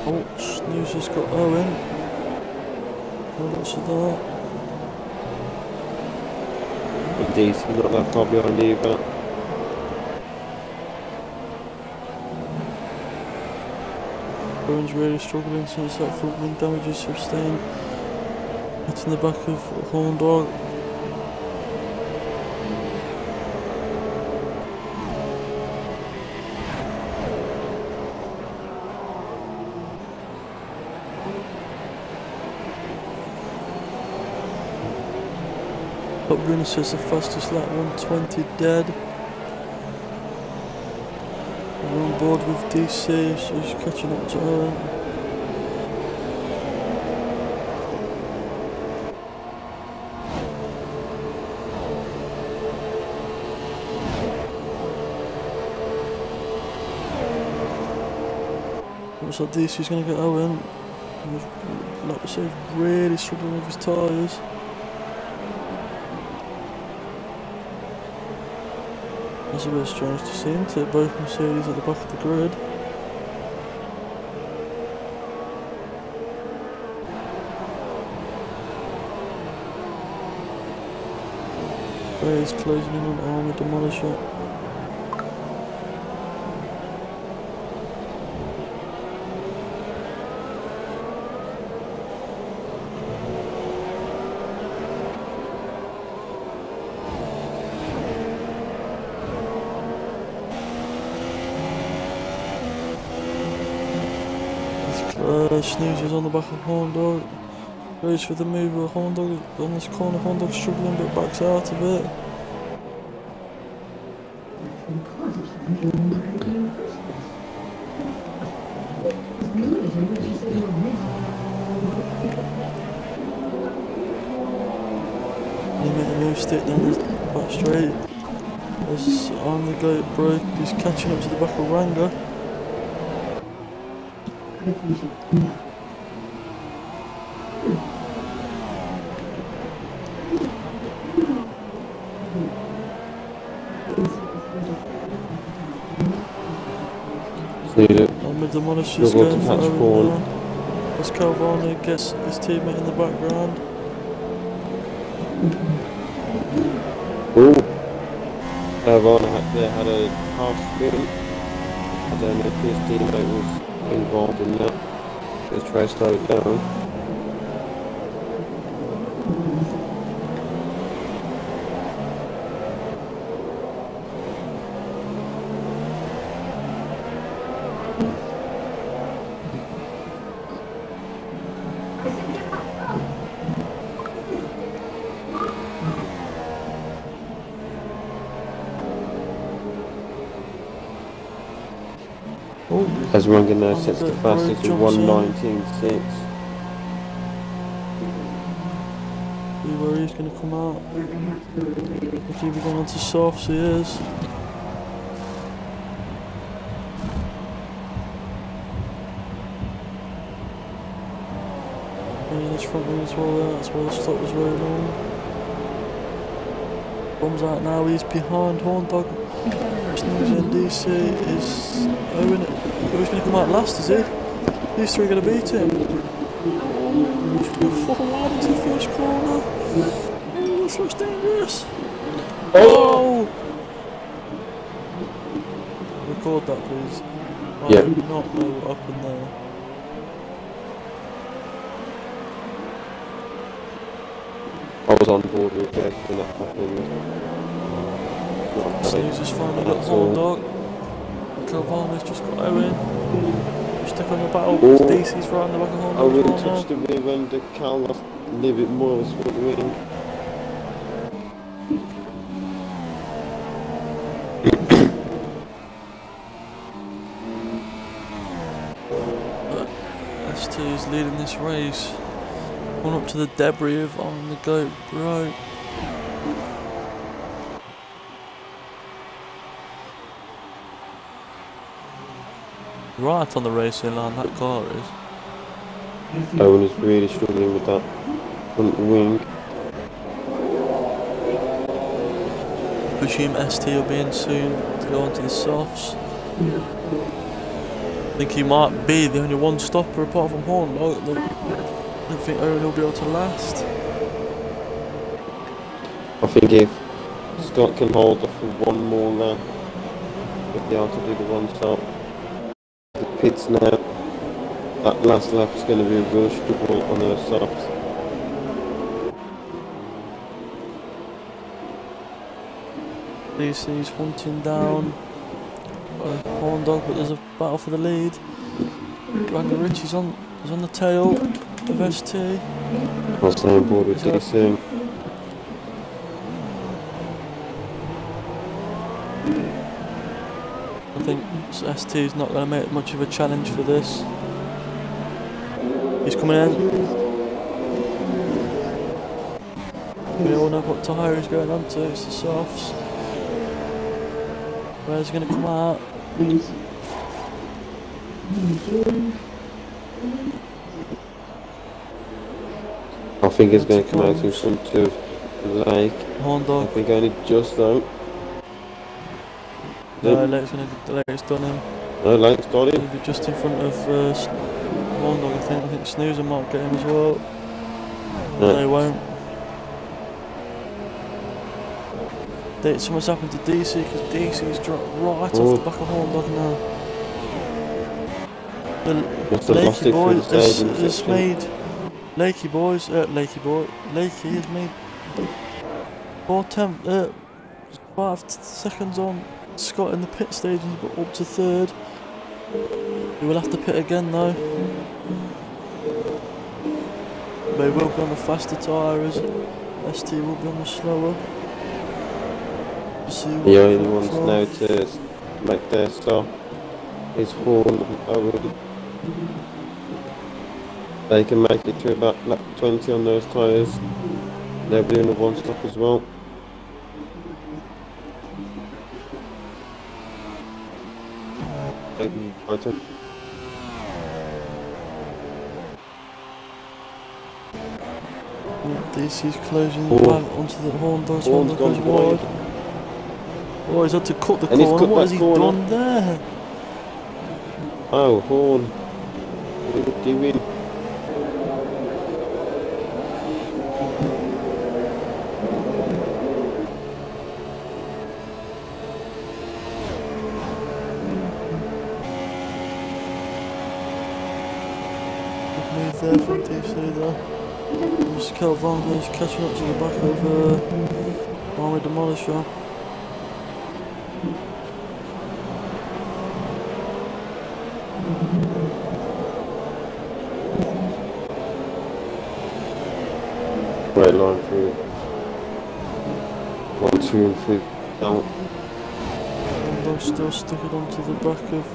Oh, Snoozer's got Owen. No lots of that. DC not that far behind either. Owen's really struggling since that front wing damage is sustained. It's in the back of Horndog. Top Green says the fastest lap, 120 dead. We're on board with DC, so he's catching up to Owen. Looks like DC's going to get Owen. He's, like I say, really struggling with his tyres. It's a bit strange to see, isn't it? Both Mercedes at the back of the grid. Ray's closing in on Armour Demolisher. Snoozer's on the back of Horndog. Goes for the move with Horndog on this corner. Horndog struggling but backs out of it. He made a move stick down his back straight. As on the goat broke, he's catching up to the back of Ranga. And with the monitors going for Owen down, as Calvano gets his teammate in the background. Oh, Calvano had a half spin. I don't know if his teammate was involved in that. Let's try to slow it down. As Ranga now sets the fastest to 1:19.6. See where he's going to come out. If he'll be going on to softs, he is. And his front wing as well, that's where the stop was rolling on. Bombs out now, he's behind Horndog. Snoozy and DC is Owen. Who's going to come out last, is he? These three are going to beat him. Oh, he's going to fall wide into the first corner. Oh, this looks dangerous. Oh! Record that, please. I do not know what happened there. I was on board with this when that happened. Snooze finally got Horndog. Calvano's just got Owen. Stick on the battle. DC's right on the back of Horndog. Owen touched the rear when the Cal lost a little bit more of his front wing. S2 is leading this race. Going up to the debris of on the goat bro. Right on the racing line, that car is. Owen is really struggling with that front wing. I presume ST will be in soon to go onto the softs. I think he might be the only one stopper apart from Horndog. I don't think Owen will be able to last. I think if Scott can hold off for one more lap, he'll be able to do the one stop. Pits now. That last lap is going to be a real struggle on the softs. DC's hunting down Horndog, but there's a battle for the lead. Ranga Richie's on the tail of ST. I'll stay on board with DC. I think ST is not going to make much of a challenge for this. He's coming in. We all know what tyre he's going on to, it's the softs. Where's he going to come out? I think he's going to come out in front of Lake. Horndog. I think only just though. No, Lake's done him. No, Lake's got him. He'll be just in front of Horndog, I think. Snoozer might get him as well. No, they won't. Something's happened to DC because DC's dropped right off the back of Horndog now. The Lakey boy has made. Lakey has made 5 seconds on Scott in the pit stages, but up to third. He will have to pit again though. They will be on the faster tyres, ST will be on the slower. See what The only ones comes now off. to make their stop is Horn and Owen. They can make it to about lap 20 on those tyres. They'll be doing a one stop as well. DC's closing the back onto the Horn does one that goes wide. Oh, he's had to cut the corner. What has he done there? Oh, Horn. What are you doing? Good move there from DC there. Just Calvando's catching up to the back of Army Demolisher. Right line through. 1, 2 and 3 down. Rondo still sticking onto the back of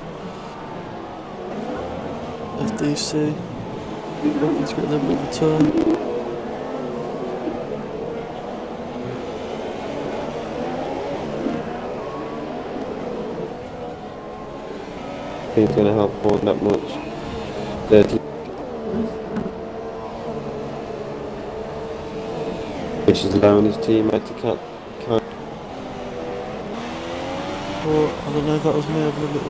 DC. Looking to get a little bit of a turn. He's going to help Horn that much. 30. Which is allowing his teammate to cut. Well, I don't know if that was me having a little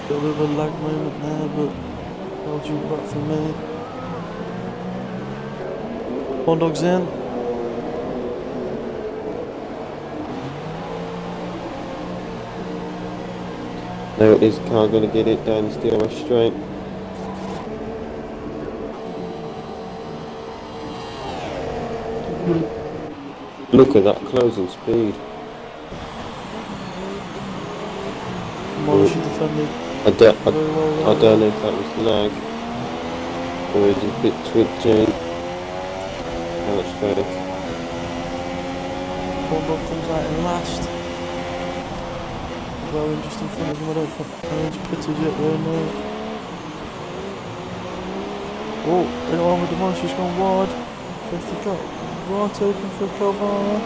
bit of a lag moment there, but held you back for me. Horn dog's in. Now is car going to get it down the steerway straight? Look at that closing speed. Demolishing defended. I don't know if that was lag or is it a bit twitching. Now it's straight. Horn dog comes out in last. Going just in front of him, I don't think anyone's pitted yet there, no. Oh, the Armour Demolisher's gone wide. They forgot. Right open for Calvano.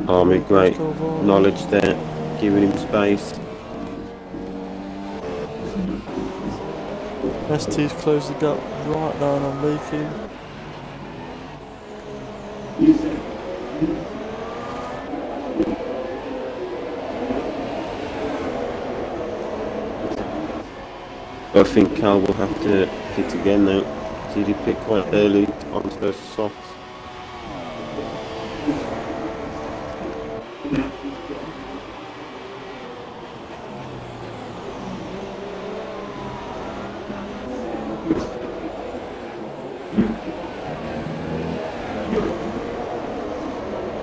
Army, great knowledge there, giving him space. ST's closed the gap right down on Leaking. I think Cal will have to pit again now. He did pit quite early onto those softs.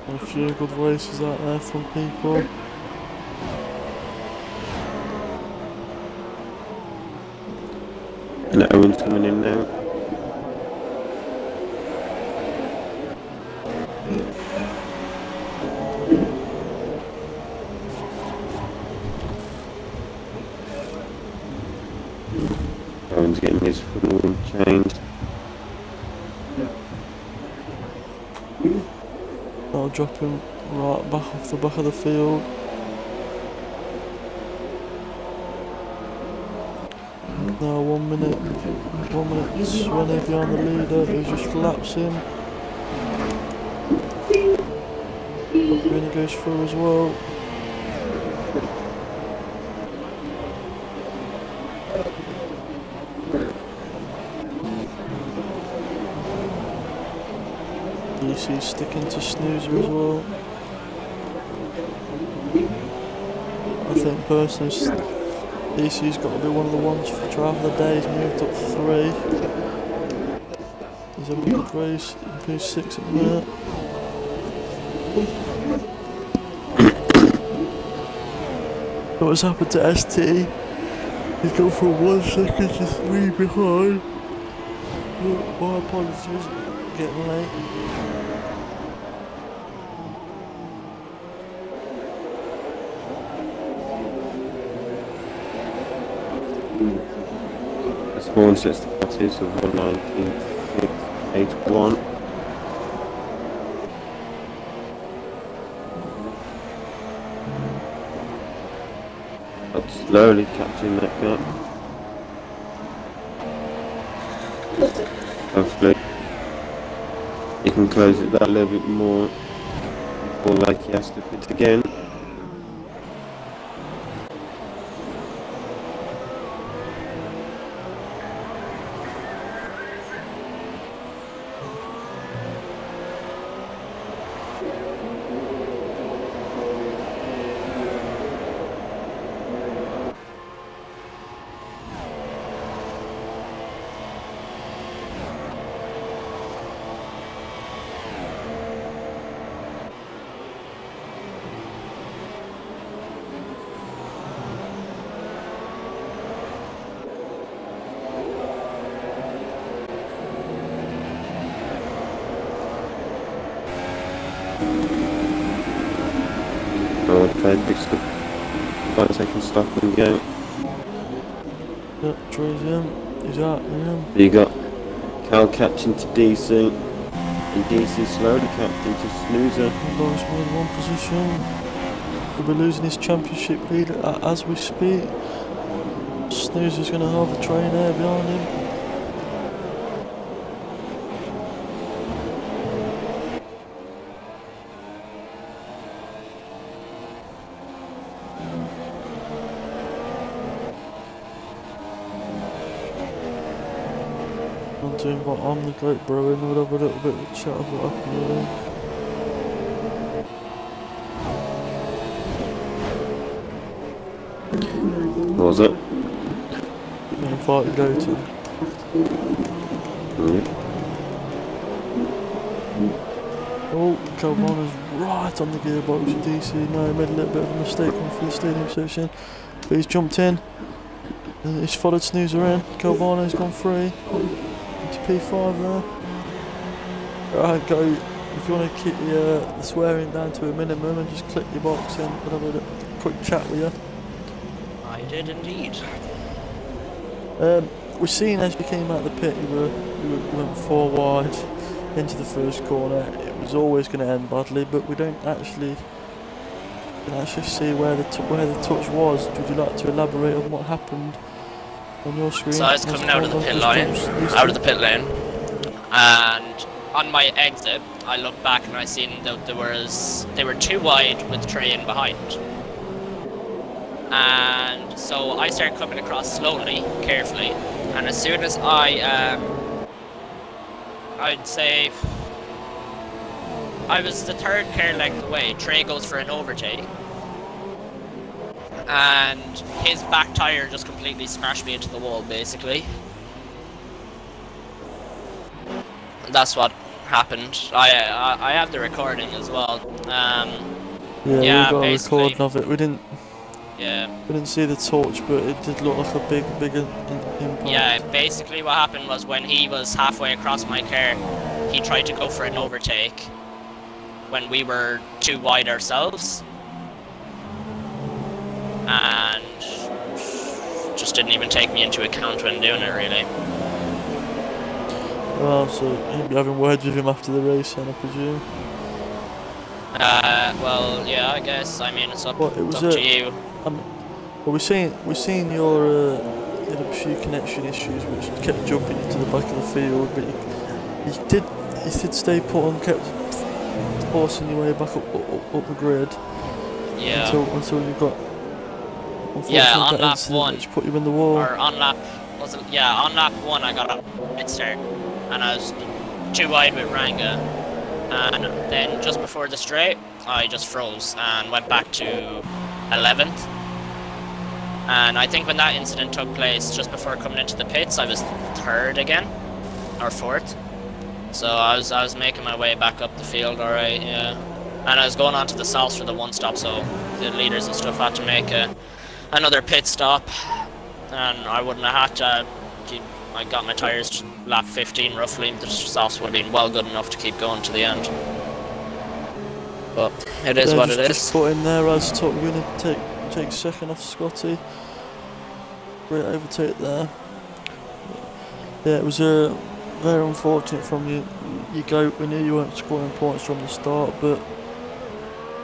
A few good races out there from people. And Owen's coming in now. Owen's getting his fuel changed. That'll drop him right back off the back of the field. Now 1 minute 20 behind the leader, who just laps him. Really goes through as well. DC's sticking to Snoozer as well. I think personally DC's got to be one of the ones for driver of the day. He's moved up 3. He's having a good race, P6 at the minute. What's happened to ST? He's gone from 1 second to 3 behind. My apologies, getting late. The spawn sets the fastest of 1:19.81. But slowly catching that gap. Hopefully he can close it that a little bit more before like he has to pit again. Okay, picks the 5 second stop and go. Yep, Trey's in. He's out in. You got Cal catching to DC, and DC slowly catching to Snoozer. Boris in 1 position. He'll be losing his championship lead as we speak. Snoozer's going to have a train there behind him. To invite on the Great Bro and we'll have a little bit of a chat of what happened with him. What was it? He invited later. Oh, Calvano's right on the gearbox with DC. Now he made a little bit of a mistake on for the stadium section, but he's jumped in. And he's followed Snoozer in. Calvano's gone free. P5 there. Right, go. If you want to keep the swearing down to a minimum and just click your box and we'll have a quick chat with you. I did indeed. We've seen as you came out of the pit, you went 4 wide into the first corner. It was always going to end badly, but we don't actually see where the touch was. Would you like to elaborate on what happened? On your screen. So I was coming out of the pit lane, and on my exit, I looked back and I seen that they were too wide with Trey in behind, and so I started coming across slowly, carefully, and as soon as I'd say I was the 3rd car length away, Trey goes for an overtake. And his back tyre just completely smashed me into the wall, basically. That's what happened. I have the recording as well. Yeah, we got a recording of it. We didn't see the torch, but it did look like a big impact. Yeah, basically what happened was when he was halfway across my car, he tried to go for an overtake when we were too wide ourselves. And just didn't even take me into account when doing it, really. Well, so you'll be having words with him after the race, then, I presume. Well, yeah, I guess. I mean, it's up to you. Well, we've seen your you had a few connection issues which kept jumping into the back of the field, but you did stay put on, kept forcing your way back up the grid. Yeah. Until you got. Yeah, on lap 1. Which put you in the wall. Or on lap, on lap 1 I got a mid start, and I was too wide with Ranga, and then just before the straight, I just froze and went back to 11th. And I think when that incident took place, just before coming into the pits, I was 3rd again, or 4th. So I was making my way back up the field, alright, yeah. And I was going on to the south for the 1 stop, so the leaders and stuff had to make another pit stop. and I wouldn't have had to. I got my tyres to lap 15 roughly. The softs would have been well good enough to keep going to the end. But it is what it is. Just put in there as top. We're going to take second off Scotty. Great overtake there. Yeah, it was very unfortunate from you. You go. We knew you weren't scoring points from the start, but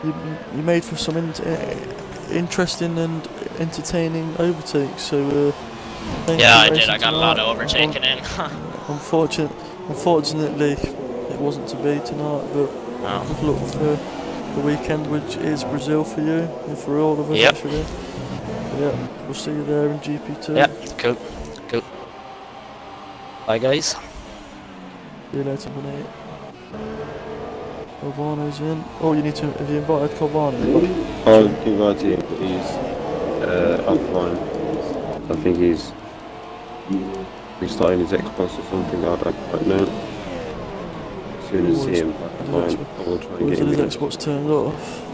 you made for some interesting and entertaining overtakes. So yeah, I did. I got a lot of overtaking in. Unfortunately, it wasn't to be tonight. But good luck for the weekend, which is Brazil for you and for all of us. Yep. Actually. Yeah, we'll see you there in GP2. Yeah, cool. Bye, guys. See you later, Bonnie. Cavano's in. Oh, you need to. Have you invited Cavano? I'll invite him, but he's offline. I think he's restarting his Xbox or something. I don't quite know. As soon as I see him back online, I will try and get him in. His Xbox turned off.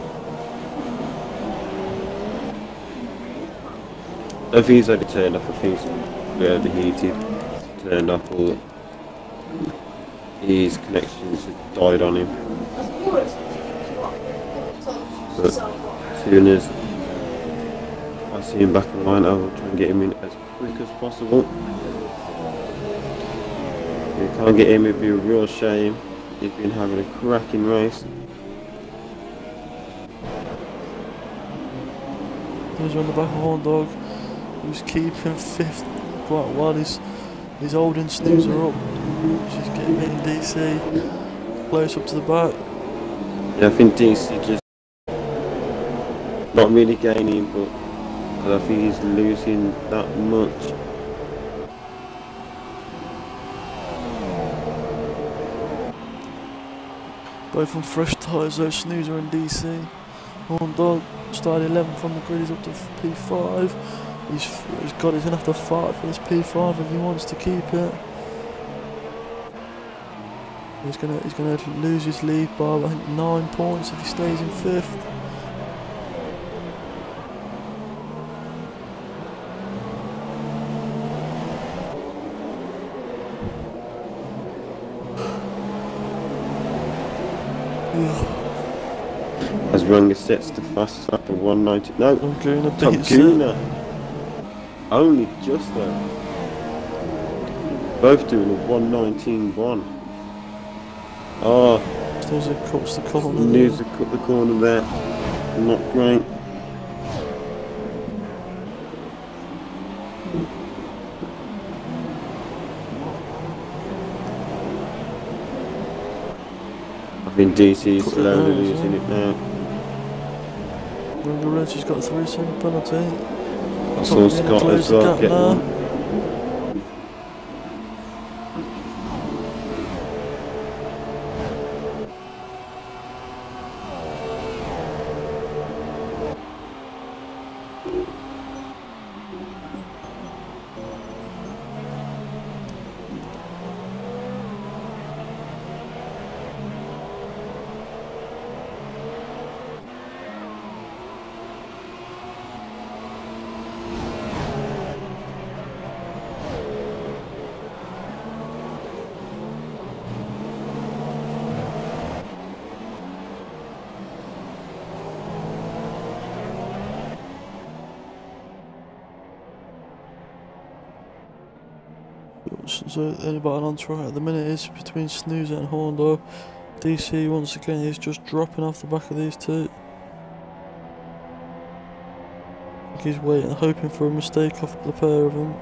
I think he's only turned off. I think it's overheated, turned off, or his connections had died on him. But as soon as I see him back online, I will try and get him in as quick as possible. If you can't get him, it'd be a real shame. He's been having a cracking race. He's on the back of Horn Dog. He's keeping fifth quite well. He's holding Snoozer up. She's getting in DC. Close up to the back. Yeah, I think DC just not really gaining, but I think he's losing that much. Both on fresh tyres though, Snoozer and DC. Horn Dog started 11th on the grid, he's up to P5. He's gonna have to fight for this P5 if he wants to keep it. He's gonna lose his lead by I think 9 points if he stays in 5th. As Runga sets the fastest lap of 190. No, Top Guna. Only just though. Both doing a 119.1. Oh, Snoozer cuts the corner. Snoozer cut the corner there. Not great. I think DC's slowly losing it now. Runga Reggie's got a 3-second penalty. I saw Scott as well get one. So the only battle on track at the minute is between Snoozer and Horndo. DC once again is just dropping off the back of these two. I think he's waiting, hoping for a mistake off the pair of them.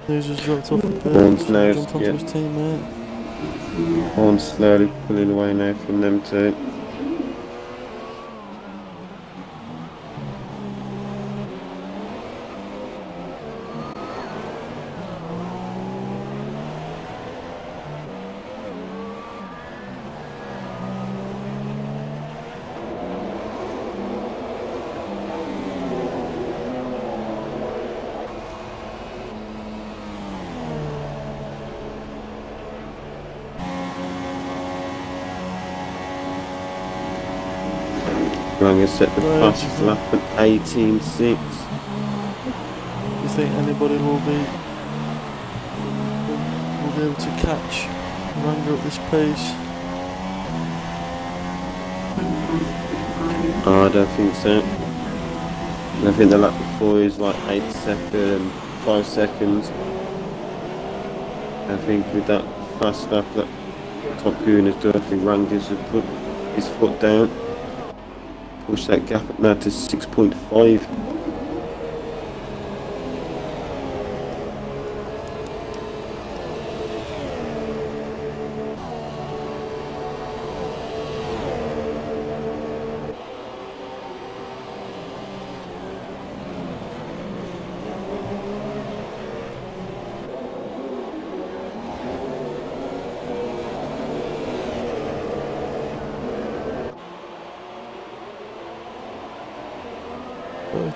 Snoozer's dropped off the pit, jumped onto his teammate. Horn's slowly pulling away now from them two. Ranga set the No, fastest lap at 18.6. You think anybody will be able to catch Ranga at this pace? Oh, I don't think so. I think the lap before is like 5 seconds. I think with that fast lap that Top Goon has done, I think Ranga's has put his foot down. Push that gap up now to 6.5.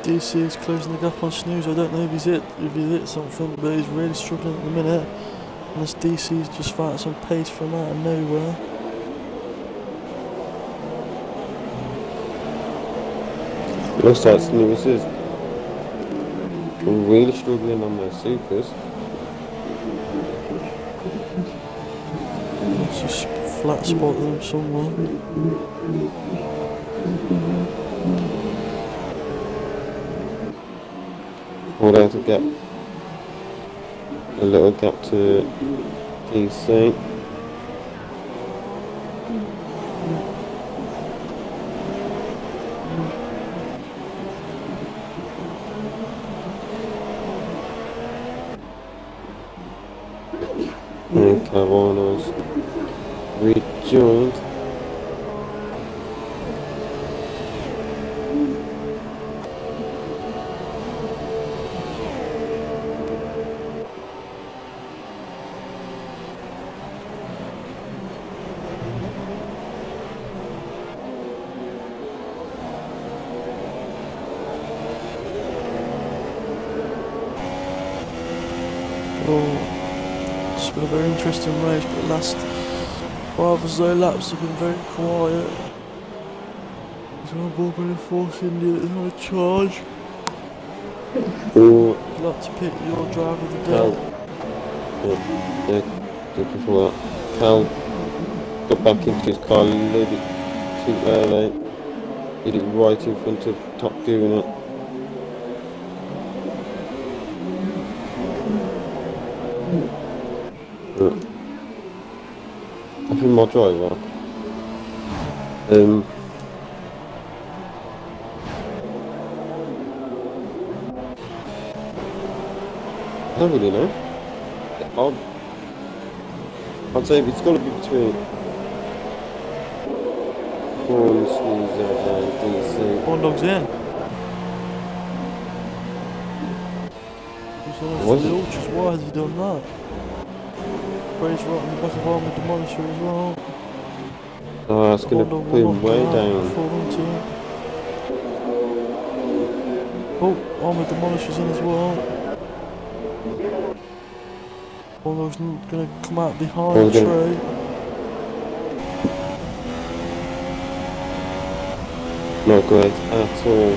DC is closing the gap on Snooze. I don't know if he's hit something, but he's really struggling at the minute. And this DC's just found some pace from out of nowhere. Looks like Snooze is really struggling on their supers. Let's just flat spot them somewhere. We'll have to get a little gap to DC. And Carvana's rejoined. It's been a very interesting race, but the last 5 or so laps have been very quiet. There's no ball going to force India, there's no charge. I'd like to pick your driver of the day. Just before that, Cal got back into his car a little bit too early. Hit it right in front of Top Goon. I've been my driver. I don't really know. I'd say it's got to be between Corn, Sneezer and DC. Corn Dog's in. Was it? Ultras, why has he done that? Bray's right in the back of Armour Demolisher as well. Oh, that's going to put him way down. Oh, Armour Demolisher's in as well. Cornog's going to come out behind Trey. Not great at all.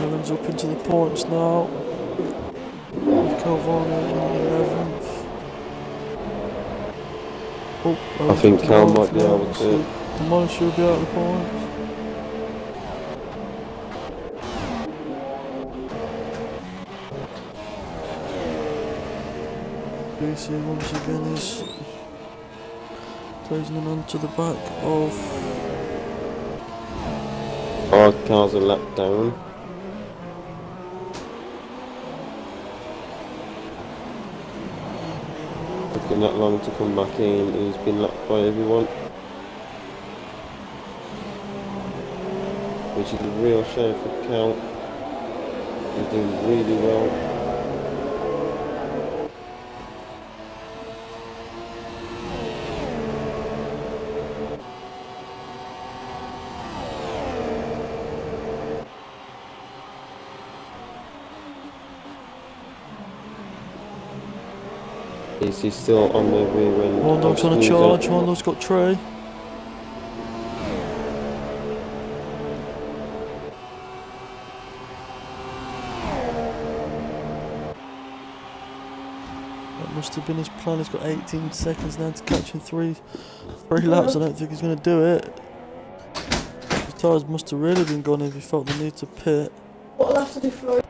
Evans up into the points now. Calvano in 11th. Oh, I think Cal might be able to. Demolisher will be out of the points. BC once again is closing in onto the back of. Our car's a lap down. Taking that long to come back in. He's been lapped by everyone, which is a real shame for Cal. He's doing really well. He's still on the rear end. One Dog's on a charge, One Dog's got Trey. must have been his plan. He's got 18 seconds now to catch in three laps. I don't think he's going to do it. His tyres must have really been gone if he felt the need to pit. What lap did he throw?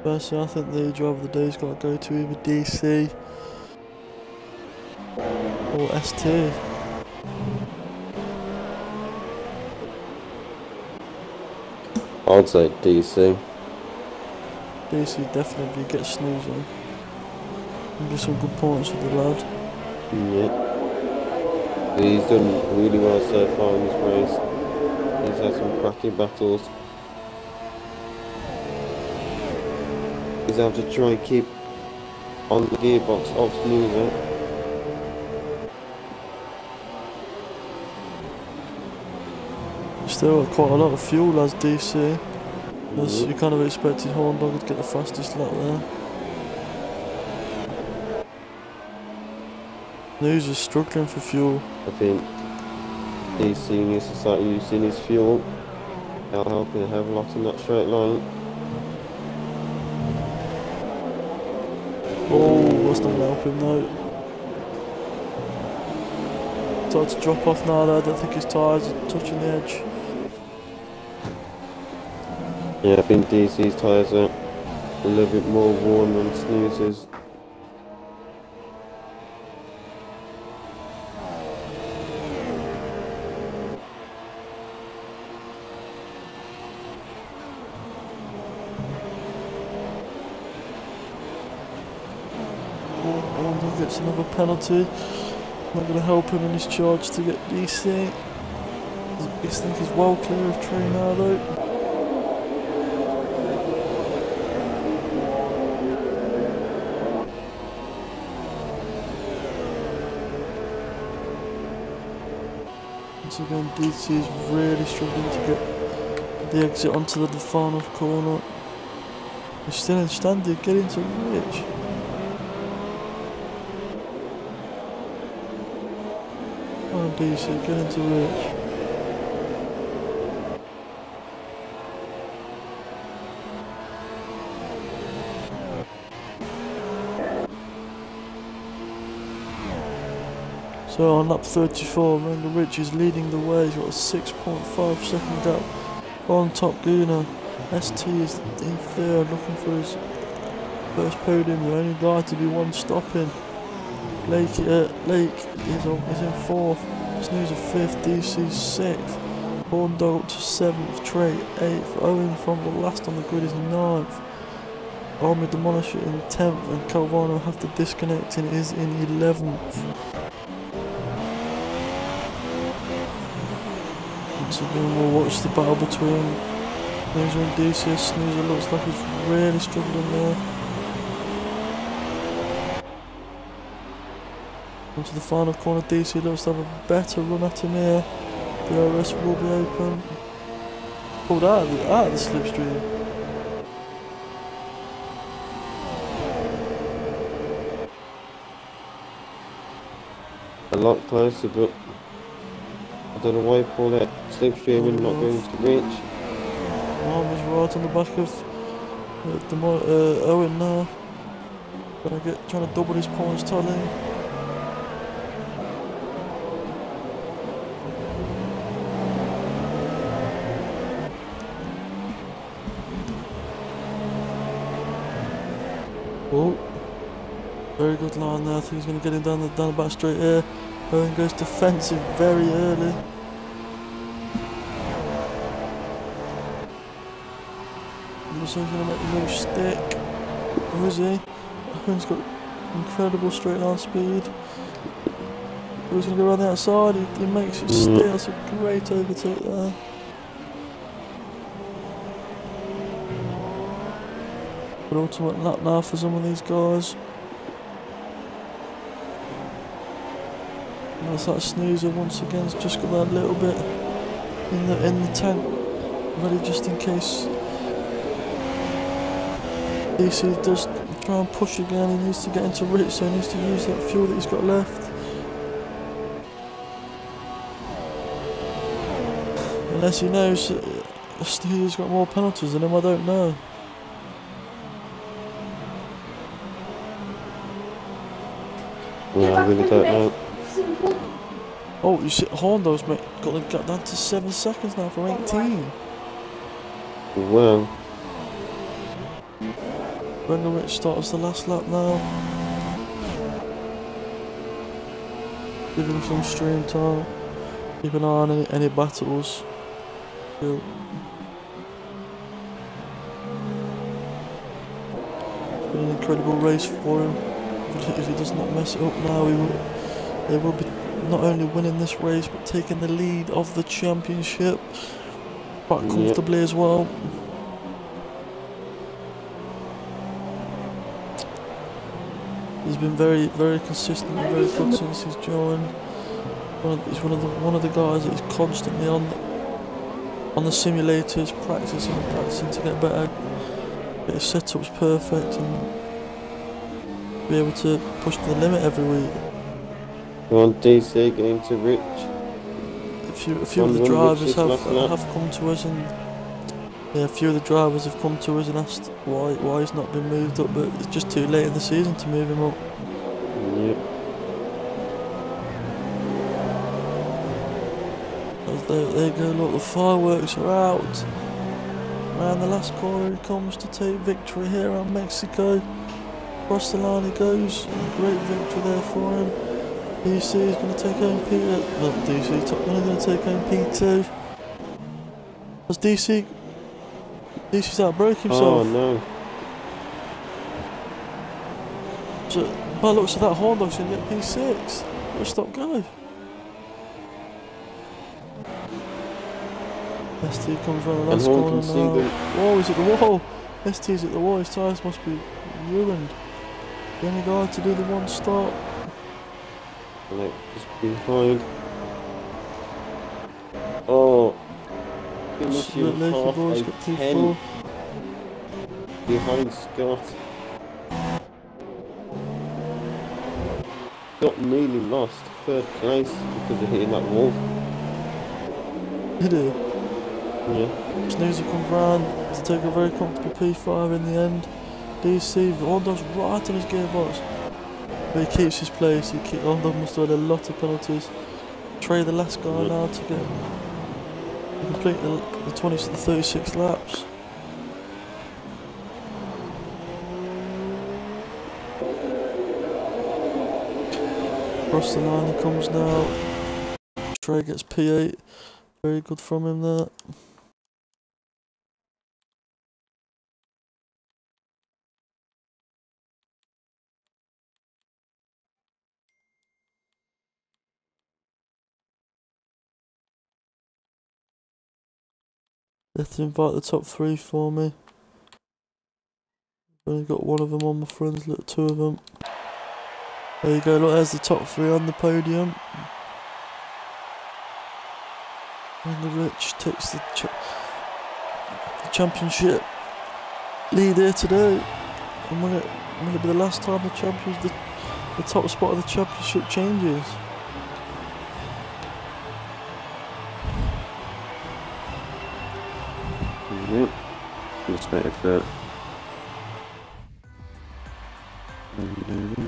Personally, I think the driver of the day's got to go to either DC or ST. I'd say DC. DC definitely gets snoozing. And get some good points for the lad. Yeah. He's done really well so far in this race. He's had some cracking battles. He's have to try and keep on the gearbox off snoozer. Still got quite a lot of fuel as DC. As you kind of expected Horn Dog to get the fastest lap there. Snoozer's struggling for fuel. I think DC needs to start using his fuel. That'll help him have a lot in that straight line. Oh, that's not going to help him though. Started to drop off now though. I don't think his tyres are touching the edge. Yeah, I think DC's tyres are a little bit more worn than Snoozer's. Horn gets another penalty. Not going to help him in his charge to get DC. I think he's well clear of Tree now though. Once again, DC is really struggling to get the exit onto the final corner. He's still in standing, get into Rich. Oh, DC, get into Rich. So on lap 34, Randall Rich is leading the way. He's got a 6.5 second gap on Top Gooner. ST is in third, looking for his first podium. The only guy to be one stopping. Lake is in fourth. Snoozer fifth. DC sixth. Horn Dog up to seventh. Trey eighth. Owen from the last on the grid is ninth. Army Demolisher in 10th, and Calvano after disconnecting is in 11th. Once again, we'll watch the battle between Snoozer and DC. Snoozer looks like he's really struggling there. Onto the final corner, DC looks to have a better run at him here. The OS will be open. Pulled out of the slipstream. A lot closer, but I don't know why he pulled that slipstream and not going to reach. Arm is right on the back of Owen now. Trying to double his points tally. Oh, very good line there. I think he's going to get him down the back straight here. Owen goes defensive very early. Looks like he's going to make the move stick. Who is he? Owen's got incredible straight line speed. Who's going to go around the outside? He makes it stick. That's a great overtake there. But ultimate lap now for some of these guys. And that's that Snoozer once again. It's just got that little bit in the tank, ready just in case DC does try and push again. He needs to get into Rich, so he needs to use that fuel that he's got left. Unless he knows who's got more penalties than him, I don't know. Yeah, I really don't know. Oh, you see, Hondo's got down to 7 seconds now for 18. Well. Rengerich starts the last lap now. Give him some stream time. Keep an eye on any battles. It's been an incredible race for him. If he does not mess it up now, they will be not only winning this race but taking the lead of the championship quite comfortably as well. He's been very, very consistent and very good since he's joined. He's one of the guys that is constantly on the simulators, practicing to get better, get his setups perfect, and be able to push to the limit every week. Go on, DC, get into Rich. A few of the drivers have come to us, and a few of the drivers have come to us and asked why he's not been moved up, but it's just too late in the season to move him up. Yep. There you go, look, the fireworks are out. Around the last corner he comes to take victory here around Mexico. Across the line he goes, great victory there for him. DC is going to take home going to take home P2. Has DC's outbroke himself. Oh no. So, by the looks of that, Horndock's going to get P6. What a stop go. ST comes round the last corner now. Whoa, he's at the wall. ST's at the wall, his tyres must be ruined. The only guy to do the one stop. Like, just behind. Oh. Lakey boys got P4. Behind Scott. Got nearly lost third place because of hitting that wall. Did he? Yeah. Snoozer comes round to take a very comfortable P5 in the end. DC, Hondo's right on his gearbox. But he keeps his place. Hondo must have had a lot of penalties. Trey, the last guy now to complete the 20 to the 36 laps. Across the line he comes now. Trey gets P8. Very good from him there. They have to invite the top 3 for me. I've only got one of them on my friends, look, 2 of them. There you go, look, there's the top 3 on the podium. Rengerich takes the championship lead here today. And will it be the last time the top spot of the championship changes? Yep. Expected that.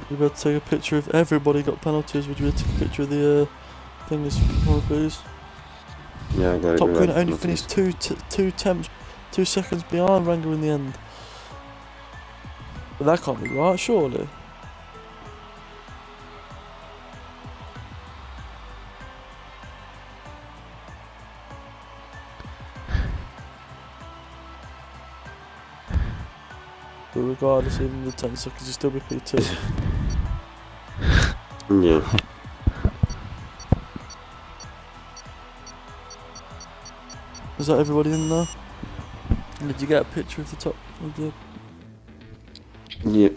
You better take a picture of everybody got penalties. Would you take a picture of the thing this one, please? Yeah, I got it. Top Green only finished 2 seconds behind Ranger in the end. But that can't be right, surely. But regardless, even the 10 seconds, you still be P2. Yeah. Is that everybody in there? Did you get a picture of the top of the... Yep.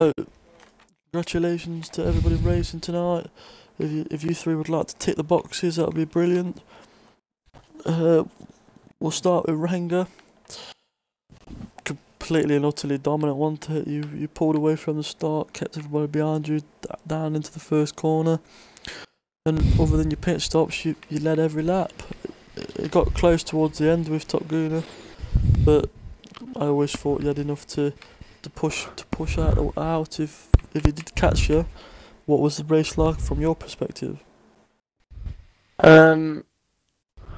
So, congratulations to everybody racing tonight. If you 3 would like to tick the boxes, that would be brilliant. We'll start with Ranger. completely and utterly dominant, wasn't it? You pulled away from the start, kept everybody behind you, down into the first corner. And other than your pit stops, you led every lap. It got close towards the end with Top Gunner, but I always thought you had enough to push out if he did catch you. What was the race like from your perspective? It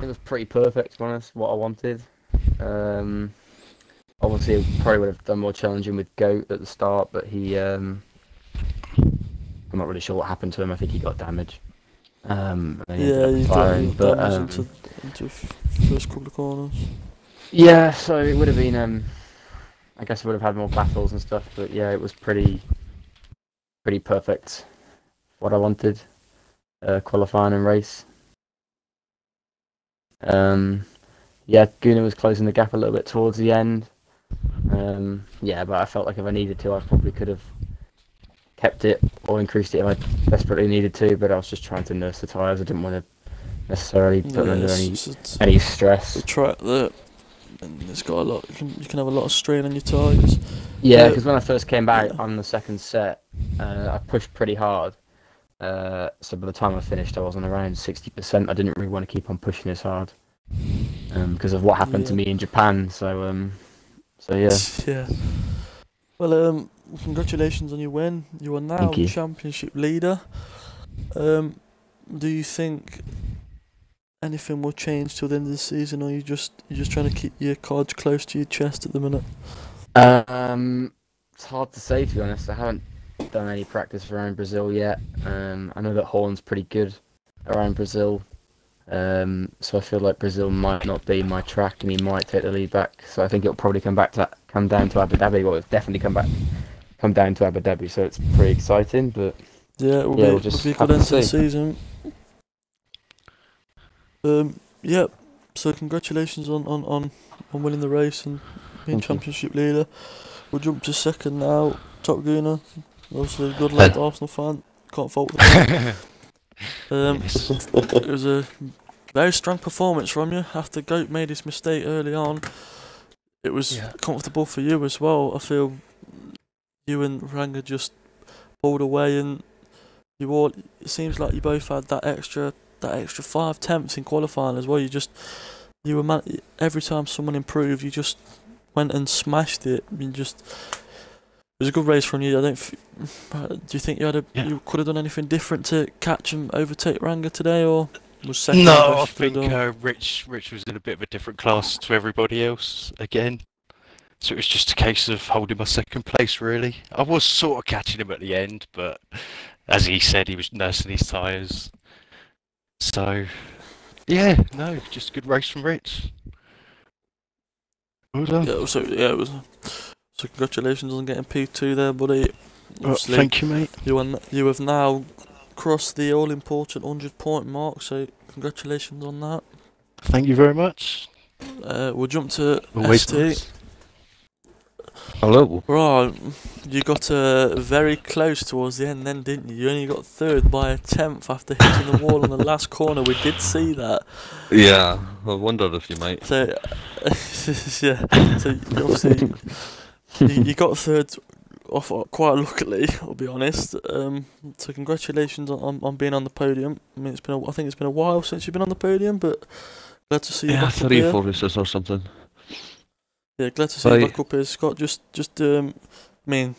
was pretty perfect, to be honest, what I wanted. Obviously, I probably would have done more challenging with Goat at the start, but I'm not really sure what happened to him. I think he got damaged. He got damage into first couple of corners. Yeah, so it would have been, I guess I would have had more battles and stuff, but yeah, it was pretty perfect. What I wanted, qualifying and race. Yeah, Guna was closing the gap a little bit towards the end. Yeah, but I felt like if I needed to, I probably could have kept it or increased it if I desperately needed to, but I was just trying to nurse the tyres. I didn't want to necessarily put them under any stress. The track that, and it's got a lot. You can have a lot of strain on your tyres. Yeah, because when I first came back on the second set, I pushed pretty hard. So by the time I finished, I was on around 60%. I didn't really want to keep on pushing as hard because of what happened to me in Japan. So yeah. Yeah. Well, congratulations on your win. You are now championship leader. Do you think anything will change till the end of the season, or you're just trying to keep your cards close to your chest at the minute? It's hard to say, to be honest. I haven't done any practice around Brazil yet. I know that Horn's pretty good around Brazil. So I feel like Brazil might not be my track, and he might take the lead back. So I think it'll probably come down to Abu Dhabi. Well, it's definitely come down to Abu Dhabi. So it's pretty exciting. But yeah, it'll be a good end to the season. Yep. So congratulations on winning the race and being championship leader. We'll jump to second now. Top Gunner, obviously good lad, Arsenal fan. Can't fault the It was a very strong performance from you after Goat made his mistake early on. It was comfortable for you as well. I feel you and Ranga just pulled away, and it seems like you both had that extra 5 attempts in qualifying as well. Every time someone improved, you just went and smashed it. It was a good race from you. Do you think you could have done anything different to catch and overtake Ranga today, or was second? No, I think Rich was in a bit of a different class to everybody else again. So it was just a case of holding my second place, really. I was sort of catching him at the end, but as he said, he was nursing his tyres. So, yeah, no, just a good race from Rich. Well done. So congratulations on getting P2 there, buddy. Thank you, mate. You have now crossed the all-important 100-point mark, so congratulations on that. Thank you very much. We'll jump to ST. Nice. Hello. Right, you got very close towards the end then, didn't you? You only got third by a tenth after hitting the wall on the last corner. We did see that. Yeah, I wondered if you might. So, yeah, so obviously you got third off quite luckily, I'll be honest. So congratulations on being on the podium. I mean, I think it's been a while since you've been on the podium, but glad to see you back 3 up or 4 races or something. Yeah, glad to see you back up here, Scott. I mean,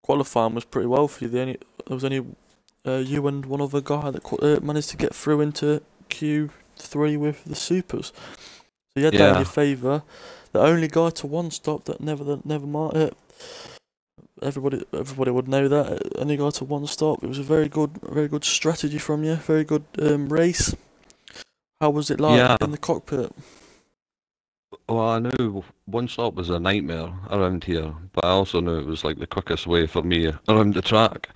qualifying was pretty well for you. There was only you and one other guy that managed to get through into Q3 with the supers. So you had that in your favour. The only guy to one stop that never mind. Everybody would know that. Only guy to one stop. It was a very good strategy from you. Very good race. How was it like in the cockpit? Well, I knew one stop was a nightmare around here, but I also knew it was like the quickest way for me around the track.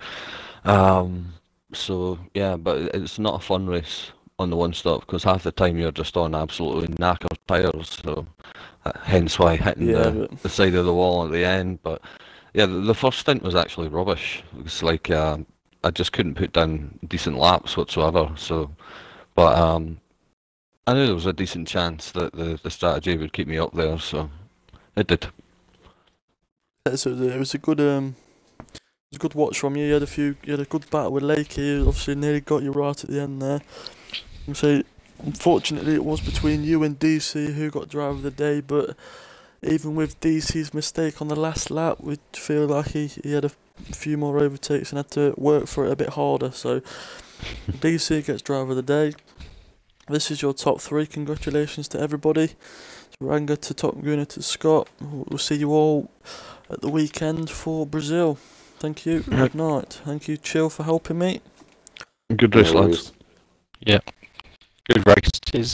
So yeah, but it's not a fun race on the one stop because half the time you're just on absolutely knackered tyres. So hence why hitting the side of the wall at the end. But yeah, the first stint was actually rubbish. It was like I just couldn't put down decent laps whatsoever. So, but I knew there was a decent chance that the strategy would keep me up there, so it did. so it was a good watch from you. You had a good battle with Lakey. Obviously, nearly got you right at the end there. And so, unfortunately, it was between you and DC who got driver of the day. But even with DC's mistake on the last lap, we feel like he had a few more overtakes and had to work for it a bit harder. So, DC gets driver of the day. This is your top 3. Congratulations to everybody. To Ranga, to Top Gunner, to Scott. We'll see you all at the weekend for Brazil. Thank you. Good night. Thank you, Chill, for helping me. Good race, lads. Yeah. Good race. Cheers.